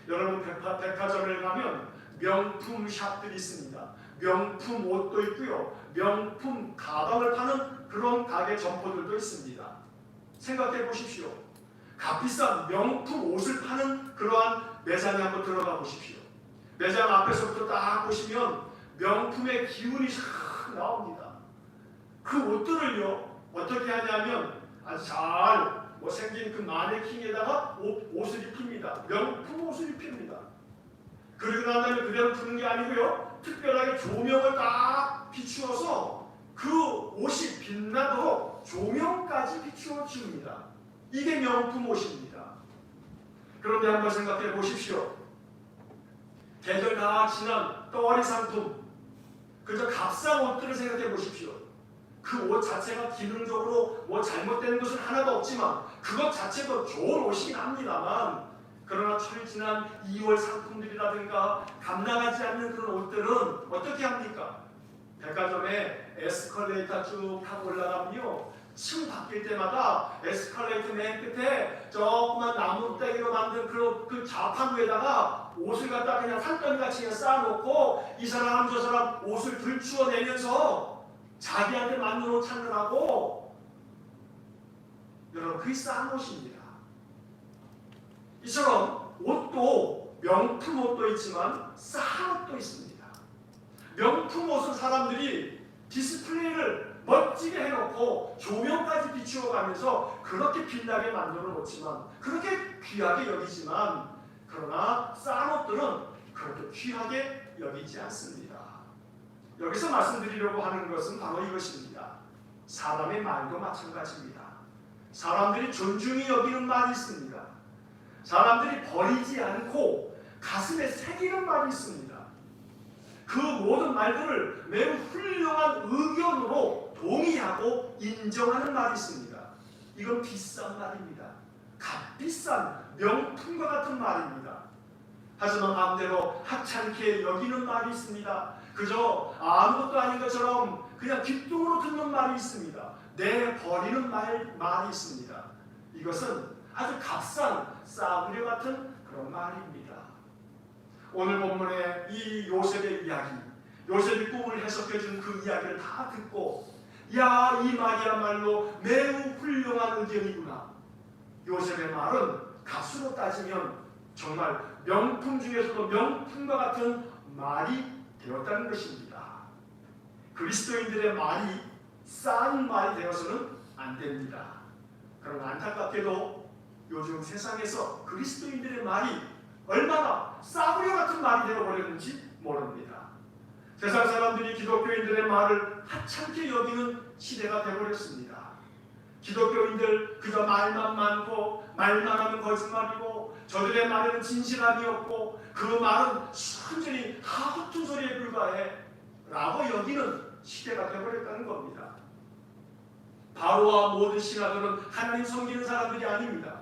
여러분 백화점에 가면 명품 샵들이 있습니다. 명품 옷도 있고요. 명품 가방을 파는 그런 가게 점포들도 있습니다. 생각해 보십시오. 값비싼 명품 옷을 파는 그러한 매장에 한번 들어가 보십시오. 매장 앞에서부터 딱 보시면 명품의 기운이 싹 나옵니다. 그 옷들을요 어떻게 하냐면 아주 잘 생긴 그 마네킹에다가 옷을 입힙니다. 명품 옷을 입힙니다. 그러고 난 다음에 그대로 두는 게 아니고요, 특별하게 조명을 딱 비추어서 그 옷이 빛나도록 조명까지 비추어 줍니다. 이게 명품 옷입니다. 그런데 한번 생각해 보십시오. 계절 다 지난 떠와리 상품, 그저 값싼 옷들을 생각해 보십시오. 그 옷 자체가 기능적으로 잘못된 것은 하나도 없지만 그것 자체도 좋은 옷이긴 합니다만, 그러나 철이 지난 2월 상품들이라든가 감당하지 않는 그런 옷들은 어떻게 합니까? 백화점에 에스컬레이터 쭉 타고 올라가면요, 층 바뀔 때마다 에스컬레이터 맨 끝에 조그만 나무떼기로 만든 그 좌판 위에다가 옷을 갖다 그냥 산더미같이 그냥 쌓아놓고 이 사람 저 사람 옷을 들추어내면서 자기한테 맞는 옷 찾느라고, 여러분 그게 싼 옷입니다. 이처럼 옷도 명품 옷도 있지만 싼 옷도 있습니다. 명품 옷은 사람들이 디스플레이를 멋지게 해놓고 조명까지 비추어가면서 그렇게 빛나게 만들어 놓지만, 그렇게 귀하게 여기지만, 그러나 싼 옷들은 그렇게 귀하게 여기지 않습니다. 여기서 말씀드리려고 하는 것은 바로 이것입니다. 사람의 말도 마찬가지입니다. 사람들이 존중히 여기는 말이 있습니다. 사람들이 버리지 않고 가슴에 새기는 말이 있습니다. 그 모든 말들을 매우 훌륭한 의견으로 동의하고 인정하는 말이 있습니다. 이건 비싼 말입니다. 값비싼 명품과 같은 말입니다. 하지만 마음대로 하찮게 여기는 말이 있습니다. 그저 아무것도 아닌 것처럼 그냥 귓등으로 듣는 말이 있습니다. 내버리는 말이 있습니다. 이것은 아주 값싼 싸구려 같은 그런 말입니다. 오늘 본문의 이 요셉의 이야기, 요셉이 꿈을 해석해준 그 이야기를 다 듣고, 야, 이 말이야말로 매우 훌륭한 의견이구나. 요셉의 말은 값으로 따지면 정말 명품 중에서도 명품과 같은 말이 되었다는 것입니다. 그리스도인들의 말이 싼 말이 되어서는 안 됩니다. 그러나 안타깝게도 요즘 세상에서 그리스도인들의 말이 얼마나 싸구려 같은 말이 되어버렸는지 모릅니다. 세상 사람들이 기독교인들의 말을 하찮게 여기는 시대가 되어버렸습니다. 기독교인들 그저 말만 많고 말만 하면 거짓말이고, 저들의 말에는 진실함이 없고, 그 말은 순전히 하고픈 소리에 불과해 라고 여기는 시대가 되어버렸다는 겁니다. 바로와 모든 신하들은 하나님 섬기는 사람들이 아닙니다.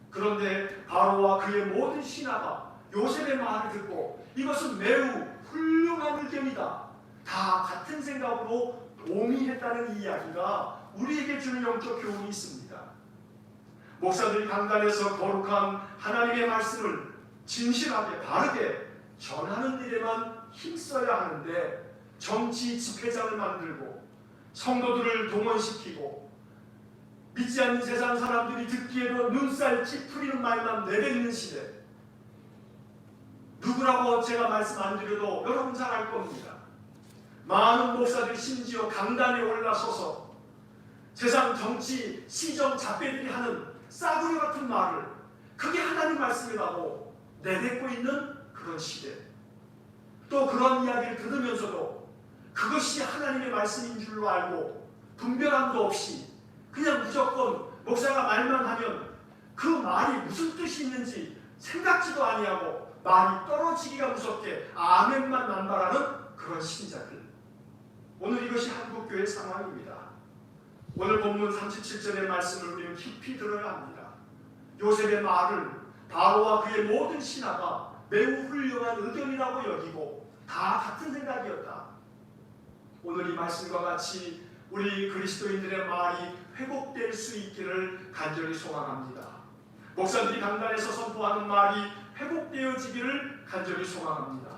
그런데 바로와 그의 모든 신하가 요셉의 말을 듣고 이것은 매우 훌륭한 의견이다, 다 같은 생각으로 동의했다는 이야기가 우리에게 주는 영적 교훈이 있습니다. 목사들이 강단에서 거룩한 하나님의 말씀을 진실하게 바르게 전하는 일에만 힘써야 하는데, 정치 집회장을 만들고 성도들을 동원시키고 믿지 않는 세상 사람들이 듣기에도 눈살 찌푸리는 말만 내뱉는 시대, 누구라고 제가 말씀 안 드려도 여러분 잘 알 겁니다. 많은 목사들이 심지어 강단에 올라서서 세상 정치 시정 잡배들이 하는 싸구려 같은 말을 그게 하나님 말씀이라고 내뱉고 있는 그런 시대, 또 그런 이야기를 들으면서도 그것이 하나님의 말씀인 줄로 알고 분별함도 없이 그냥 무조건 목사가 말만 하면 그 말이 무슨 뜻이 있는지 생각지도 아니하고 말이 떨어지기가 무섭게 아멘만 남발하는 그런 신자들. 오늘 이것이 한국교회 상황입니다. 오늘 본문 37절의 말씀을 우리는 깊이 들어야 합니다. 요셉의 말을 바로와 그의 모든 신하가 매우 훌륭한 의견이라고 여기고 다 같은 생각이었다. 오늘 이 말씀과 같이 우리 그리스도인들의 말이 회복될 수 있기를 간절히 소망합니다. 목사들이 강단에서 선포하는 말이 회복되어지기를 간절히 소망합니다.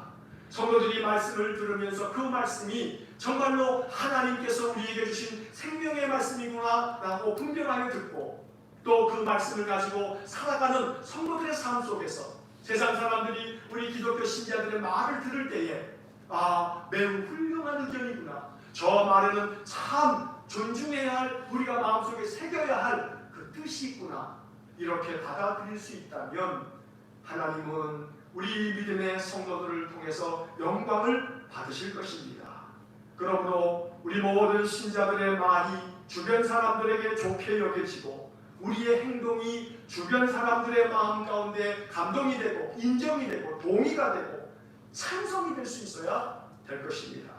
성도들이 말씀을 들으면서 그 말씀이 정말로 하나님께서 우리에게 주신 생명의 말씀이구나 라고 분별하여 듣고 또 그 말씀을 가지고 살아가는 성도들의 삶 속에서 세상 사람들이 우리 기독교 신자들의 말을 들을 때에 매우 훌륭한 의견이구나, 저 말에는 참 존중해야 할, 우리가 마음속에 새겨야 할 그 뜻이 있구나, 이렇게 받아들일 수 있다면 하나님은 우리 믿음의 성도들을 통해서 영광을 받으실 것입니다. 그러므로 우리 모든 신자들의 말이 주변 사람들에게 좋게 여겨지고 우리의 행동이 주변 사람들의 마음 가운데 감동이 되고 인정이 되고 동의가 되고 찬성이 될 수 있어야 될 것입니다.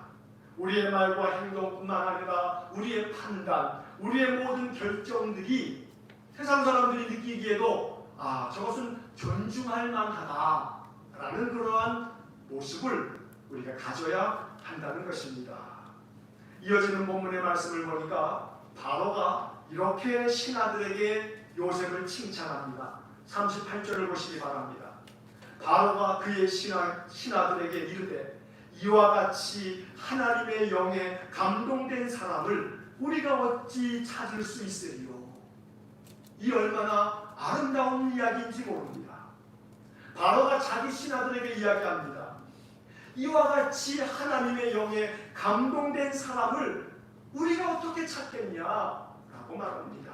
우리의 말과 행동뿐만 아니라 우리의 판단, 우리의 모든 결정들이 세상 사람들이 느끼기에도 저것은 존중할 만하다라는 그러한 모습을 우리가 가져야 한다는 것입니다. 이어지는 본문의 말씀을 보니까 바로가 이렇게 신하들에게 요셉을 칭찬합니다. 38절을 보시기 바랍니다. 바로가 그의 신하들에게 이르되 이와 같이 하나님의 영에 감동된 사람을 우리가 어찌 찾을 수 있으리요. 이 얼마나 아름다운 이야기인지 모릅니다. 바로가 자기 신하들에게 이야기합니다. 이와 같이 하나님의 영에 감동된 사람을 우리가 어떻게 찾겠냐라고 말합니다.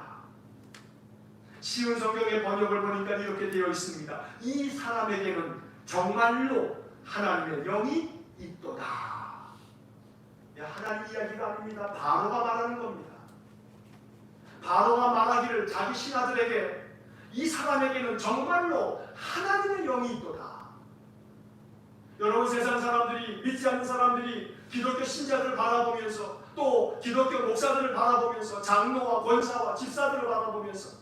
쉬운 성경의 번역을 보니까 이렇게 되어 있습니다. 이 사람에게는 정말로 하나님의 영이 있도다. 하나님 이야기가 아닙니다. 바로가 말하는 겁니다. 바로가 말하기를 자기 신하들에게 이 사람에게는 정말로 하나님의 영이 있도다. 여러분, 세상 사람들이, 믿지 않는 사람들이 기독교 신자들을 바라보면서 또 기독교 목사들을 바라보면서 장로와 권사와 집사들을 바라보면서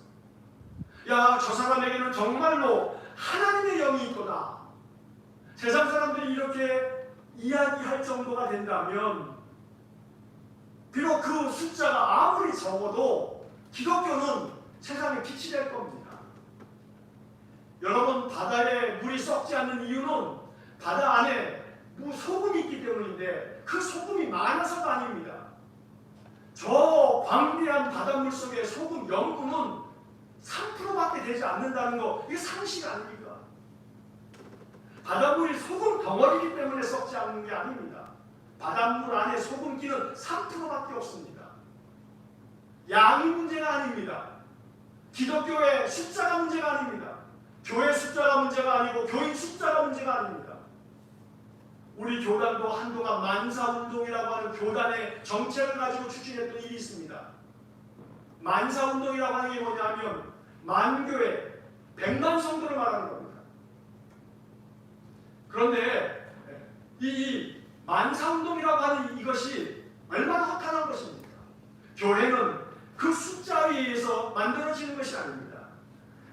저 사람에게는 정말로 하나님의 영이 있도다. 세상 사람들이 이렇게 이야기할 정도가 된다면 비록 그 숫자가 아무리 적어도 기독교는 세상에 빛이 될 겁니다. 여러분, 바다에 물이 썩지 않는 이유는 바다 안에 소금이 있기 때문인데 그 소금이 많아서가 아닙니다. 저 광대한 바닷물 속에 소금 염분은 3%밖에 되지 않는다는 거, 이게 상식 아닙니까? 바닷물이 소금 덩어리이기 때문에 썩지 않는 게 아닙니다. 바닷물 안에 소금기는 3%밖에 없습니다. 양이 문제가 아닙니다. 기독교의 숫자가 문제가 아닙니다. 교회 숫자가 문제가 아니고 교인 숫자가 문제가 아닙니다. 우리 교단도 한동안 만사운동이라고 하는 교단의 정책을 가지고 추진했던 일이 있습니다. 만사운동이라고 하는 게 뭐냐면 만교회 100만 성도를 말하는 겁니다. 그런데 이 만사운동이라고 하는 이것이 얼마나 허탄한 것입니까? 교회는 그 숫자에 의해서 만들어지는 것이 아닙니다.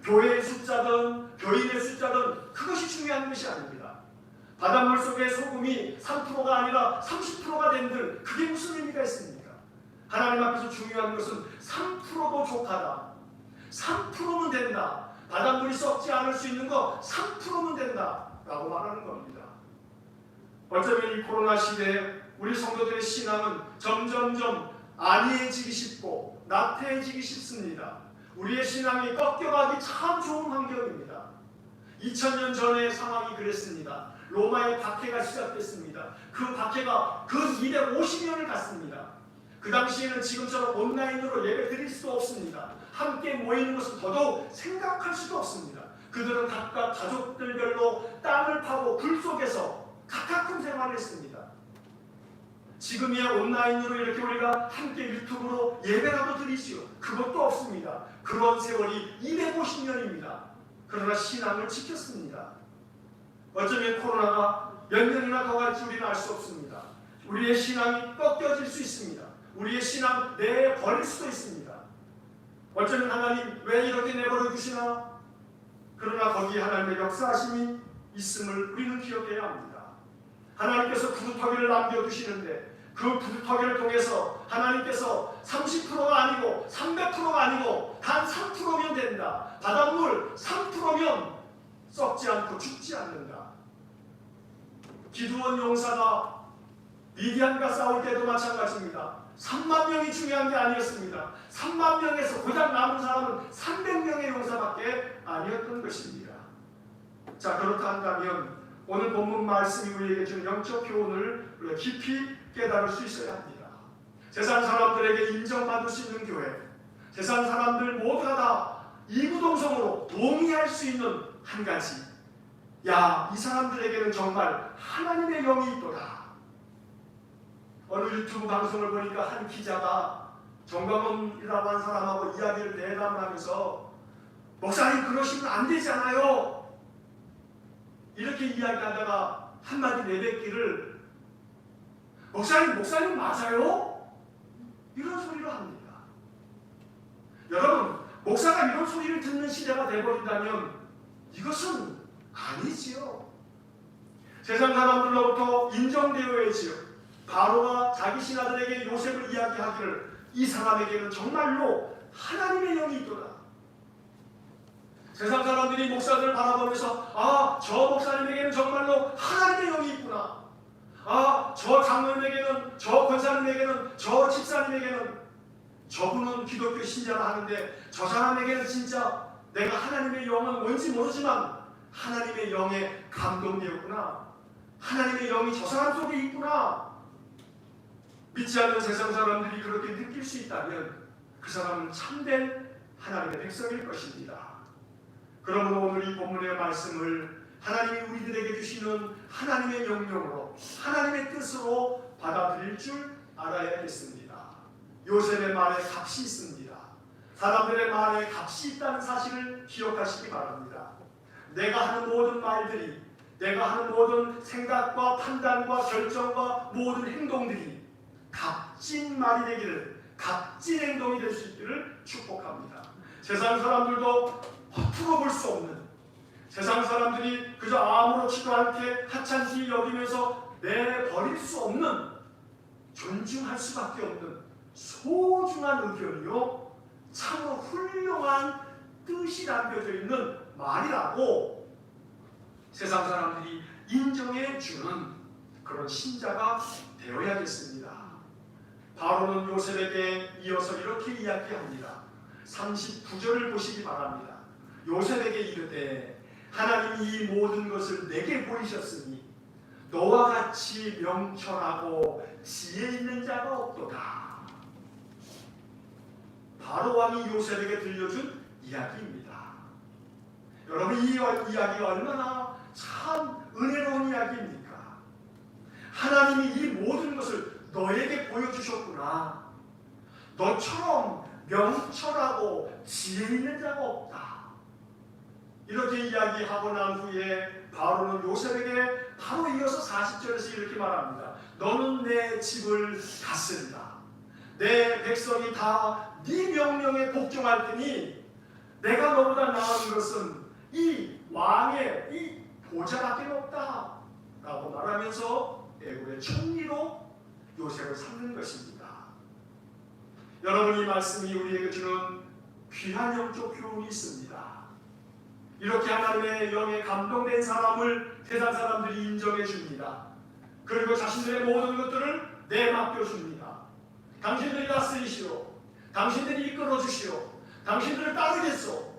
교회의 숫자든 교인의 숫자든 그것이 중요한 것이 아닙니다. 바닷물 속의 소금이 3%가 아니라 30%가 된들 그게 무슨 의미가 있습니까? 하나님 앞에서 중요한 것은 3%도 족하다. 3%는 된다. 바닷물이 썩지 않을 수 있는 거 3%는 된다 라고 말하는 겁니다. 어쩌면 이 코로나 시대에 우리 성도들의 신앙은 점점점 안이해지기 쉽고 나태해지기 쉽습니다. 우리의 신앙이 꺾여가기 참 좋은 환경입니다. 2000년 전의 상황이 그랬습니다. 로마의 박해가 시작됐습니다. 그 박해가 근 250년을 갔습니다. 그 당시에는 지금처럼 온라인으로 예배 드릴 수도 없습니다. 함께 모이는 것은 더더욱 생각할 수도 없습니다. 그들은 각각 가족들별로 땅을 파고 굴 속에서 각각금 생활을 했습니다. 지금이야 온라인으로 이렇게 우리가 함께 유튜브로 예배라도 드리지요. 그것도 없습니다. 그런 세월이 250년입니다. 그러나 신앙을 지켰습니다. 어쩌면 코로나가 몇 년이나 더 갈지 우리는 알 수 없습니다. 우리의 신앙이 꺾여질 수 있습니다. 우리의 신앙 내버릴 수도 있습니다. 어쩌면 하나님 왜 이렇게 내버려 두시나? 그러나 거기에 하나님의 역사하심이 있음을 우리는 기억해야 합니다. 하나님께서 구두터기를 남겨두시는데 그 구두터기를 통해서 하나님께서 30%가 아니고 300%가 아니고 단 3%면 된다. 바닷물 3%면 썩지 않고 죽지 않는다. 기드온 용사가 미디안과 싸울 때도 마찬가지입니다. 3만 명이 중요한 게 아니었습니다. 3만 명에서 고작 남은 사람은 300명의 용사밖에 아니었던 것입니다. 자, 그렇다 한다면 오늘 본문 말씀이 우리에게 주는 영적 교훈을 우리가 깊이 깨달을 수 있어야 합니다. 세상 사람들에게 인정받을 수 있는 교회, 세상 사람들 모두가 다 이구동성으로 동의할 수 있는 한 가지, 야, 이 사람들에게는 정말 하나님의 영이 있도다. 어느 유튜브 방송을 보니까 한 기자가 정광훈이라고 한 사람하고 이야기를 대담을 하면서 목사님 그러시면 안 되잖아요. 이렇게 이야기하다가 한마디 내뱉기를 목사님 맞아요? 이런 소리를 합니다. 여러분, 목사가 이런 소리를 듣는 시대가 되어버린다면 이것은 아니지요. 세상 사람들로부터 인정되어야지요. 바로가 자기 신하들에게 요셉을 이야기하기를 이 사람에게는 정말로 하나님의 영이 있도다. 세상 사람들이 목사들을 바라보면서 아, 저 목사님에게는 정말로 하나님의 영이 있구나. 아, 저 장로님에게는, 저 권사님에게는, 저 집사님에게는 저분은 기독교 신자라 하는데 저 사람에게는 진짜 내가 하나님의 영은 뭔지 모르지만 하나님의 영에 감동되었구나. 하나님의 영이 저 사람 속에 있구나. 믿지 않는 세상 사람들이 그렇게 느낄 수 있다면 그 사람은 참된 하나님의 백성일 것입니다. 그러므로 오늘 이 본문의 말씀을 하나님이 우리들에게 주시는 하나님의 명령으로 하나님의 뜻으로 받아들일 줄 알아야겠습니다. 요셉의 말에 값이 있습니다. 사람들의 말에 값이 있다는 사실을 기억하시기 바랍니다. 내가 하는 모든 말들이, 내가 하는 모든 생각과 판단과 결정과 모든 행동들이 값진 말이 되기를, 값진 행동이 될 수 있기를 축복합니다. 세상 사람들도 허투루 볼 수 없는, 세상 사람들이 그저 아무렇지도 않게 하찮게 여기면서 내버릴 수 없는, 존중할 수밖에 없는 소중한 의견이요 참으로 훌륭한 뜻이 담겨져 있는 말이라고 세상 사람들이 인정해 주는 그런 신자가 되어야겠습니다. 바로는 요셉에게 이어서 이렇게 이야기합니다. 39절을 보시기 바랍니다. 요셉에게 이르되 하나님이 이 모든 것을 내게 보이셨으니 너와 같이 명철하고 지혜 있는 자가 없도다. 바로 왕이 요셉에게 들려준 이야기입니다. 여러분, 이 이야기가 얼마나 참 은혜로운 이야기입니까? 하나님이 이 모든 것을 너에게 보여주셨구나. 너처럼 명철하고 지혜 있는 자가 없다. 이렇게 이야기하고 난 후에 바로는 요셉에게 바로 이어서 40절에서 이렇게 말합니다. 너는 내 집을 다스린다. 내 백성이 다 네 명령에 복종할 테니 내가 너보다 나은 것은 이 왕의 이 보좌밖에 없다 라고 말하면서 애굽의 총리로 요셉을 삼는 것입니다. 여러분, 이 말씀이 우리에게 주는 귀한 영적 교훈이 있습니다. 이렇게 하나님의 영에 감동된 사람을 세상 사람들이 인정해 줍니다. 그리고 자신들의 모든 것들을 내맡겨 줍니다. 당신들이 다스리시오. 당신들이 이끌어 주시오. 당신들을 따르겠소.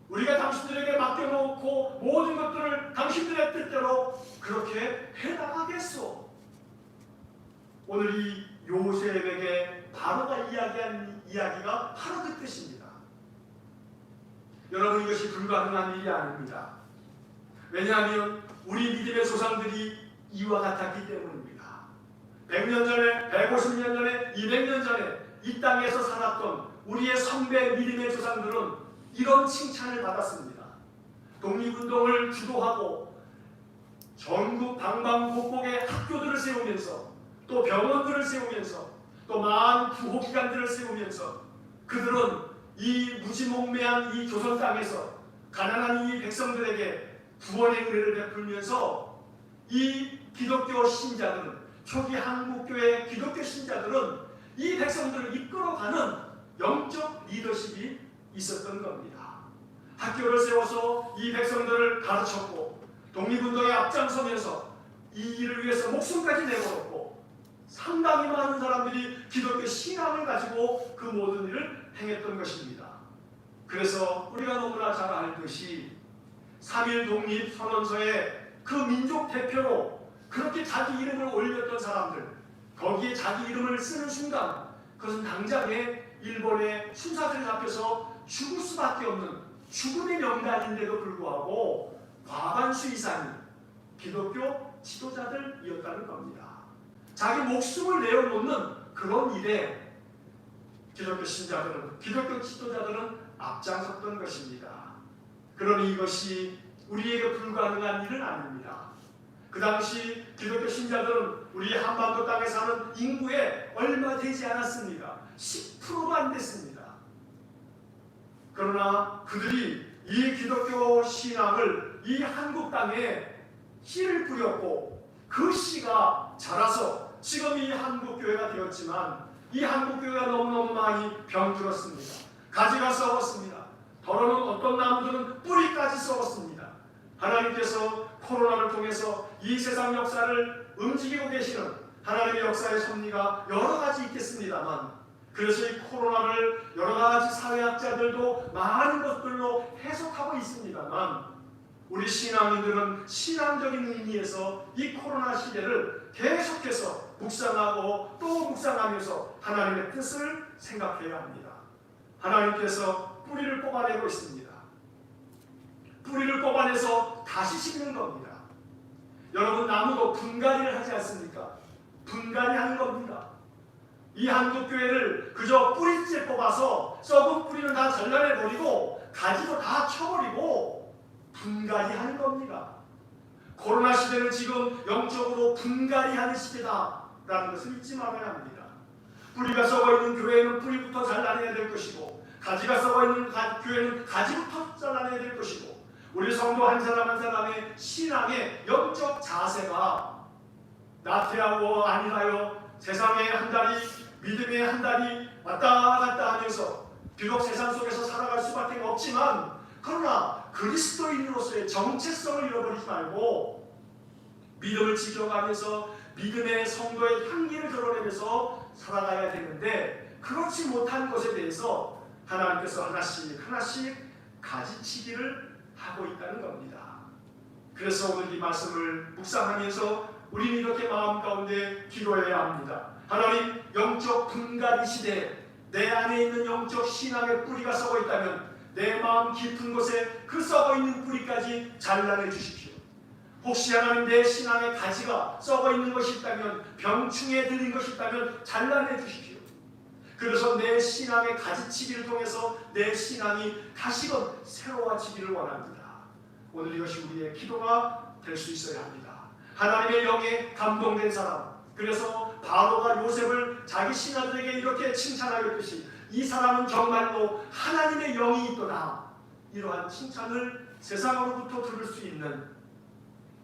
우리가 당신들에게 맡겨놓고 모든 것들을 당신들의 뜻대로 그렇게 해나가겠소. 오늘 이 요셉에게 바로가 이야기한 이야기가 바로 그 뜻입니다. 여러분, 이것이 불가능한 일이 아닙니다. 왜냐하면 우리 믿음의 조상들이 이와 같았기 때문입니다. 100년 전에, 150년 전에, 200년 전에 이 땅에서 살았던 우리의 선배 믿음의 조상들은 이런 칭찬을 받았습니다. 독립운동을 주도하고 전국 방방곡곡에 학교들을 세우면서 또 병원들을 세우면서 또 많은 구호기관들을 세우면서 그들은 이 무지몽매한 이 조선 땅에서 가난한 이 백성들에게 구원의 은혜를 베풀면서 이 기독교 신자들은, 초기 한국교회 기독교 신자들은 이 백성들을 이끌어가는 영적 리더십이 있었던 겁니다. 학교를 세워서 이 백성들을 가르쳤고 독립운동에 앞장서면서 이 일을 위해서 목숨까지 내걸었고 상당히 많은 사람들이 기독교 신앙을 가지고 그 모든 일을 행했던 것입니다. 그래서 우리가 너무나 잘 알듯이 3.1 독립선언서에 그 민족 대표로 그렇게 자기 이름을 올렸던 사람들, 거기에 자기 이름을 쓰는 순간 그것은 당장에 일본의 순사들에 잡혀서 죽을 수밖에 없는 죽음의 명단인데도 불구하고 과반수 이상이 기독교 지도자들이었다는 겁니다. 자기 목숨을 내어놓는 그런 일에 기독교 신자들은, 기독교 지도자들은 앞장섰던 것입니다. 그러니 이것이 우리에게 불가능한 일은 아닙니다. 그 당시 기독교 신자들은 우리 한반도 땅에 사는 인구에 얼마 되지 않았습니다. 10%도 안 됐습니다. 그러나 그들이 이 기독교 신앙을 이 한국 땅에 씨를 뿌렸고 그 씨가 자라서 지금 이 한국교회가 되었지만 이 한국교회가 너무너무 많이 병들었습니다. 가지가 썩었습니다. 더러는 어떤 나무들은 뿌리까지 썩었습니다. 하나님께서 코로나를 통해서 이 세상 역사를 움직이고 계시는 하나님의 역사의 섭리가 여러 가지 있겠습니다만, 그래서 이 코로나를 여러 가지 사회학자들도 많은 것들로 해석하고 있습니다만, 우리 신앙인들은 신앙적인 의미에서 이 코로나 시대를 계속해서 묵상하고 또 묵상하면서 하나님의 뜻을 생각해야 합니다. 하나님께서 뿌리를 뽑아내고 있습니다. 뿌리를 뽑아내서 다시 심는 겁니다. 여러분, 나무도 분갈이를 하지 않습니까? 분갈이하는 겁니다. 이 한국교회를 그저 뿌리째 뽑아서 썩은 뿌리는 다 잘라내버리고 가지도 다 쳐버리고 분갈이하는 겁니다. 코로나 시대는 지금 영적으로 분갈이하는 시대다라는 것을 잊지 말아야 합니다. 뿌리가 썩어있는 교회는 뿌리부터 잘라내야 될 것이고, 가지가 썩어있는 교회는 가지부터 잘라내야 될 것이고, 우리 성도 한 사람 한 사람의 신앙의 영적 자세가 나태하고 안일하여 세상의 한 다리, 믿음의 한 다리 왔다 갔다 하면서 비록 세상 속에서 살아갈 수밖에 없지만, 그러나 그리스도인으로서의 정체성을 잃어버리지 말고 믿음을 지켜가면서 믿음의 성도의 향기를 드러내면서 살아가야 되는데, 그렇지 못한 것에 대해서 하나님께서 하나씩 하나씩 가지치기를 하고 있다는 겁니다. 그래서 오늘 이 말씀을 묵상하면서 우리는 이렇게 마음 가운데 기도해야 합니다. 하나님, 영적 분갈이 시대에 내 안에 있는 영적 신앙의 뿌리가 썩어 있다면 내 마음 깊은 곳에 그 썩어 있는 뿌리까지 잘라내 주십시오. 혹시 하나님 내 신앙의 가지가 썩어 있는 것이 있다면, 병충해 들린 것이 있다면 잘라내 주십시오. 그래서 내 신앙의 가지치기를 통해서 내 신앙이 다시금 새로워지기를 원합니다. 오늘 이것이 우리의 기도가 될 수 있어야 합니다. 하나님의 영에 감동된 사람, 그래서 바로가 요셉을 자기 신하들에게 이렇게 칭찬하였듯이 이 사람은 정말로 하나님의 영이 있도다, 이러한 칭찬을 세상으로부터 들을 수 있는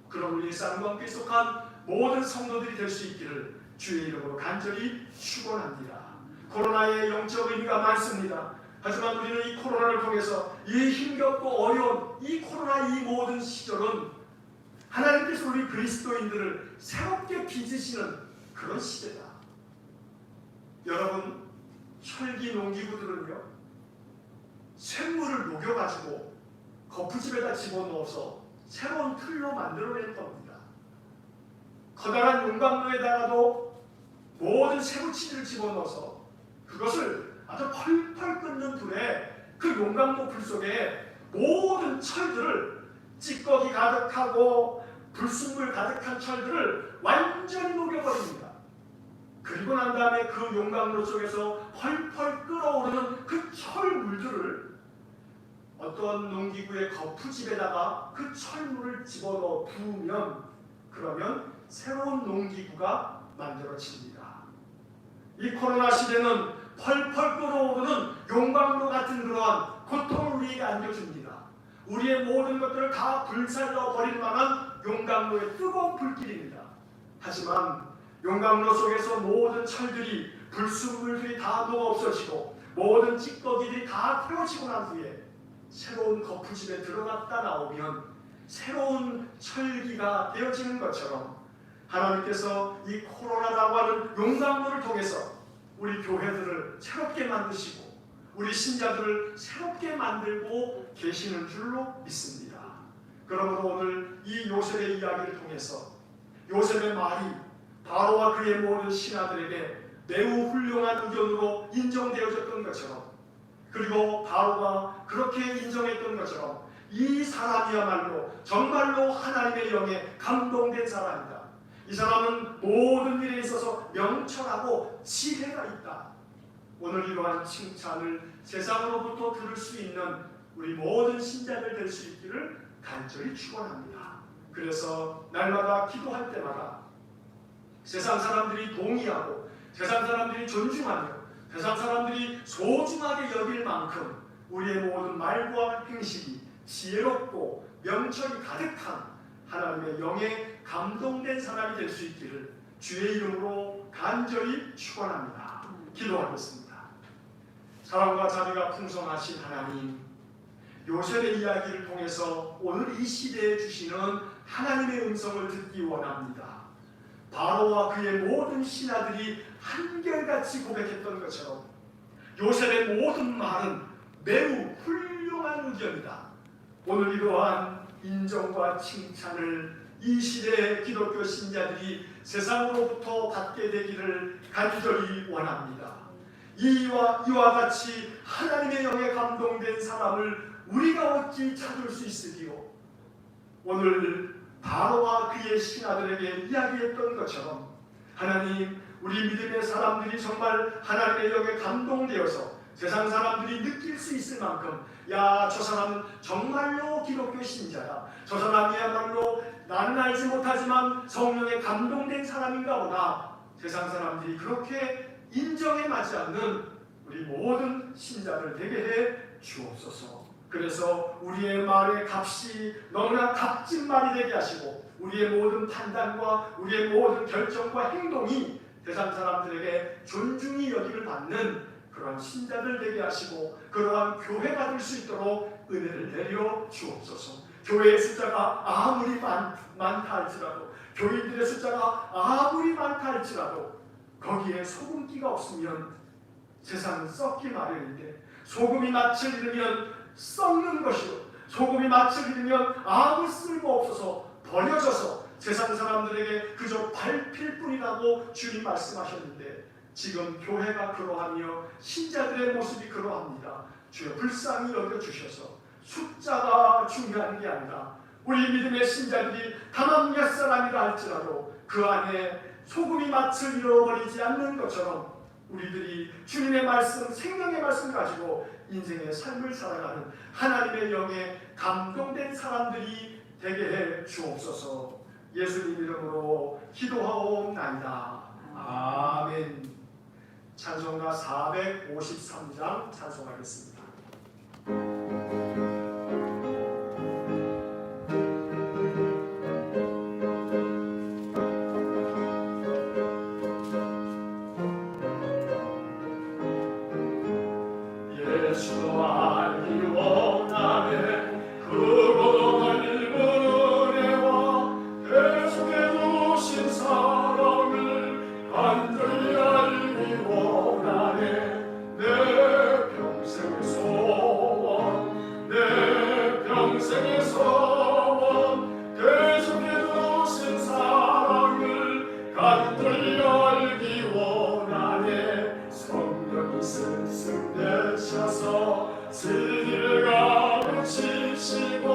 그런 우리의 삶과 함께 속한 모든 성도들이 될 수 있기를 주의 이름으로 간절히 축원합니다. 코로나의 영적 의미가 많습니다. 하지만 우리는 이 코로나를 통해서 이 힘겹고 어려운 이 코로나 이 모든 시절은 하나님께서 우리 그리스도인들을 새롭게 빚으시는 그런 시대다. 여러분, 철기 농기구들은요, 쇳물을 녹여가지고 거푸집에다 집어넣어서 새로운 틀로 만들어낸 겁니다. 커다란 용광로에다가도 모든 쇠붙이를 집어넣어서 그것을 아주 펄펄 끓는 불에 그 용광로 불 속에 모든 철들을, 찌꺼기 가득하고 불순물 가득한 철들을 완전히 녹여버립니다. 그리고 난 다음에 그 용광로 속에서 펄펄 끓어오르는 그 철물들을 어떤 농기구의 거푸집에다가 그 철물을 집어넣어 부으면 그러면 새로운 농기구가 만들어집니다. 이 코로나 시대는 펄펄 끓어오르는 용광로 같은 그러한 고통을 우리에게 안겨줍니다. 우리의 모든 것들을 다 불살러 버릴 만한 용광로의 뜨거운 불길입니다. 하지만 용광로 속에서 모든 철들이 불순물들이 다 녹아 없어지고 모든 찌꺼기들이 다 태워지고 난 후에 새로운 거푸집에 들어갔다 나오면 새로운 철기가 되어지는 것처럼 하나님께서 이 코로나라고 하는 용광로를 통해서 우리 교회들을 새롭게 만드시고 우리 신자들을 새롭게 만들고 계시는 줄로 믿습니다. 그러므로 오늘 이 요셉의 이야기를 통해서 요셉의 말이 바로와 그의 모든 신하들에게 매우 훌륭한 의견으로 인정되어졌던 것처럼 그리고 바로가 그렇게 인정했던 것처럼 이 사람이야말로 정말로 하나님의 영에 감동된 사람이다. 이 사람은 모든 일에 있어서 명철하고 지혜가 있다. 오늘 이러한 칭찬을 세상으로부터 들을 수 있는 우리 모든 신자들 될 수 있기를 간절히 축원합니다. 그래서 날마다 기도할 때마다 세상 사람들이 동의하고 세상 사람들이 존중하며 세상 사람들이 소중하게 여길 만큼 우리의 모든 말과 행실이 지혜롭고 명철이 가득한 하나님의 영에 감동된 사람이 될 수 있기를 주의 이름으로 간절히 축원합니다. 기도하겠습니다. 사랑과 자비가 풍성하신 하나님, 요셉의 이야기를 통해서 오늘 이 시대에 주시는 하나님의 음성을 듣기 원합니다. 바로와 그의 모든 신하들이 한결같이 고백했던 것처럼 요셉의 모든 말은 매우 훌륭한 의견이다. 오늘 이러한 인정과 칭찬을 이 시대의 기독교 신자들이 세상으로부터 받게 되기를 간절히 원합니다. 이와 같이 하나님의 영에 감동된 사람을 우리가 어찌 찾을 수 있으리요? 오늘 바로와 그의 신하들에게 이야기했던 것처럼 하나님, 우리 믿음의 사람들이 정말 하나님의 영에 감동되어서 세상 사람들이 느낄 수 있을 만큼 야, 저 사람은 정말로 기독교 신자야. 저 사람이야말로 나는 알지 못하지만 성령에 감동된 사람인가 보다. 세상 사람들이 그렇게 인정에 맞지 않는 우리 모든 신자들 되게 해 주옵소서. 그래서 우리의 말의 값이 너무나 값진 말이 되게 하시고 우리의 모든 판단과 우리의 모든 결정과 행동이 세상 사람들에게 존중이 여기를 받는 그러한 신자들 되게 하시고 그러한 교회가 될 수 있도록 은혜를 내려 주옵소서. 교회의 숫자가 아무리 많다 할지라도 교인들의 숫자가 아무리 많다 할지라도 거기에 소금기가 없으면 세상은 썩기 마련인데 소금이 낯을 잃으면 썩는 것이요 소금이 낯을 잃으면 아무 쓸모 없어서 버려져서 세상 사람들에게 그저 밟힐 뿐이라고 주님 말씀하셨는데 지금 교회가 그러하며 신자들의 모습이 그러합니다. 주여 불쌍히 여겨주셔서 숫자가 중요한 게 아니라 우리 믿음의 신자들이 다만 몇 사람이라 할지라도 그 안에 소금이 맛을 잃어버리지 않는 것처럼 우리들이 주님의 말씀, 생명의 말씀 가지고 인생의 삶을 살아가는 하나님의 영에 감동된 사람들이 되게 해 주옵소서. 예수님 이름으로 기도하옵나이다. 아멘. 찬송가 453장 찬송하겠습니다. 예수 알기 원하네 그것을 은혜와 계속해 주신 사랑을 간절히 알기 원하네 내 평생의 소원 내 평생의 소원 계속해 주신 사랑을 간절히 알기 원하네 성령이 스승 되셔서 진리를 가르치시고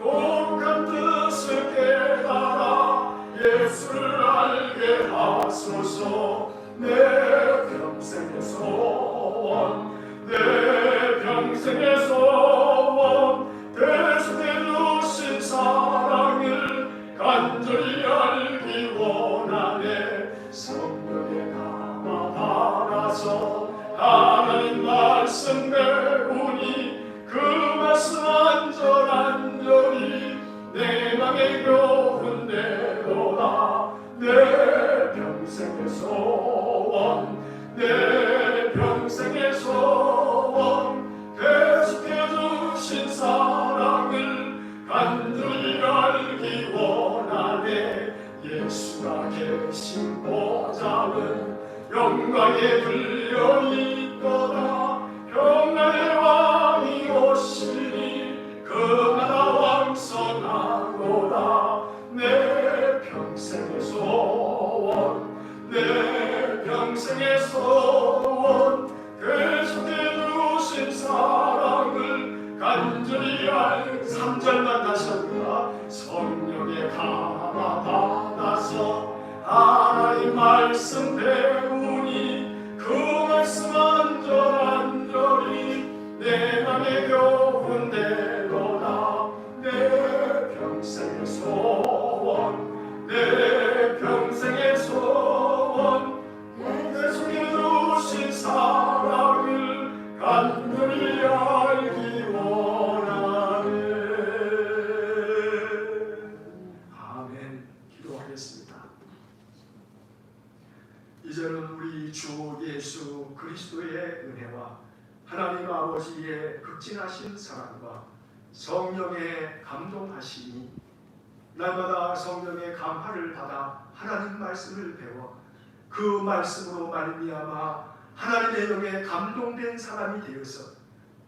거룩한 뜻을 깨달아 예수를 알게 하소서. 내 평생의 소원 내 평생의 소원 계속해 주신 사랑을 간절히 알기 원하네. 성령의 감화 받아서 하나님 말씀 배우니 그 말씀 안절안절히 내 맘에 교훈되도다. 내 평생의 소원 내 평생의 소원 계속해 주신 사랑을 간절히 알기 원하네. 예수가 계신 보좌는 영광에 들려있도다. 평안의 왕이 오시니 그 나라 왕성하도다. 내 평생의 소원 내 평생의 소원 계속해 주신 사랑을 간절히 알 3절만 다시 합니다. 성령의 감화 받아서 하나님 말씀 배우니 그 말씀 안절안절히 내 맘에 교훈되도다. 내 평생의 소원 내 평생의 소원 계속해 주신 사랑을 간절히 알기 원하네. 아멘. 기도하겠습니다. 이제는 우리 주 예수 그리스도의 은혜와 하나님 아버지의 극진하신 사랑과 성령의 감동하심이 날마다 성령의 감화를 받아 하나님 말씀을 배워 그 말씀으로 말미암아 하나님의 영에 감동된 사람이 되어서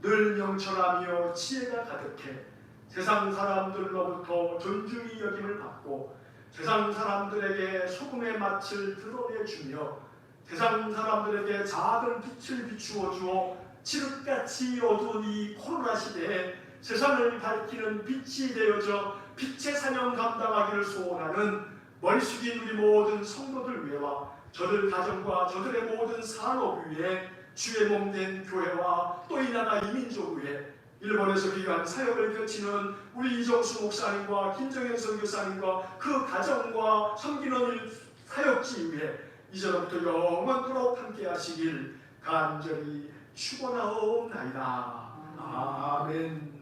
늘 명철하며 지혜가 가득해 세상 사람들로부터 존중이 여김을 받고 세상 사람들에게 소금의 맛을 드러내주며 세상 사람들에게 작은 빛을 비추어 주어 칠흑같이 어두운 이 코로나 시대에 세상을 밝히는 빛이 되어져 빛의 사명 감당하기를 소원하는 머리 숙인 우리 모든 성도들 위해와 저들 가정과 저들의 모든 산업 위에 주의 몸된 교회와 또 이 나라 이민족 위에 일본에서 귀한 사역을 펼치는 우리 이정수 목사님과 김정현 선교사님과 그 가정과 섬기는 사역지 위에 이제부터 영원토록 함께 하시길 간절히 축원하옵나이다. 아멘.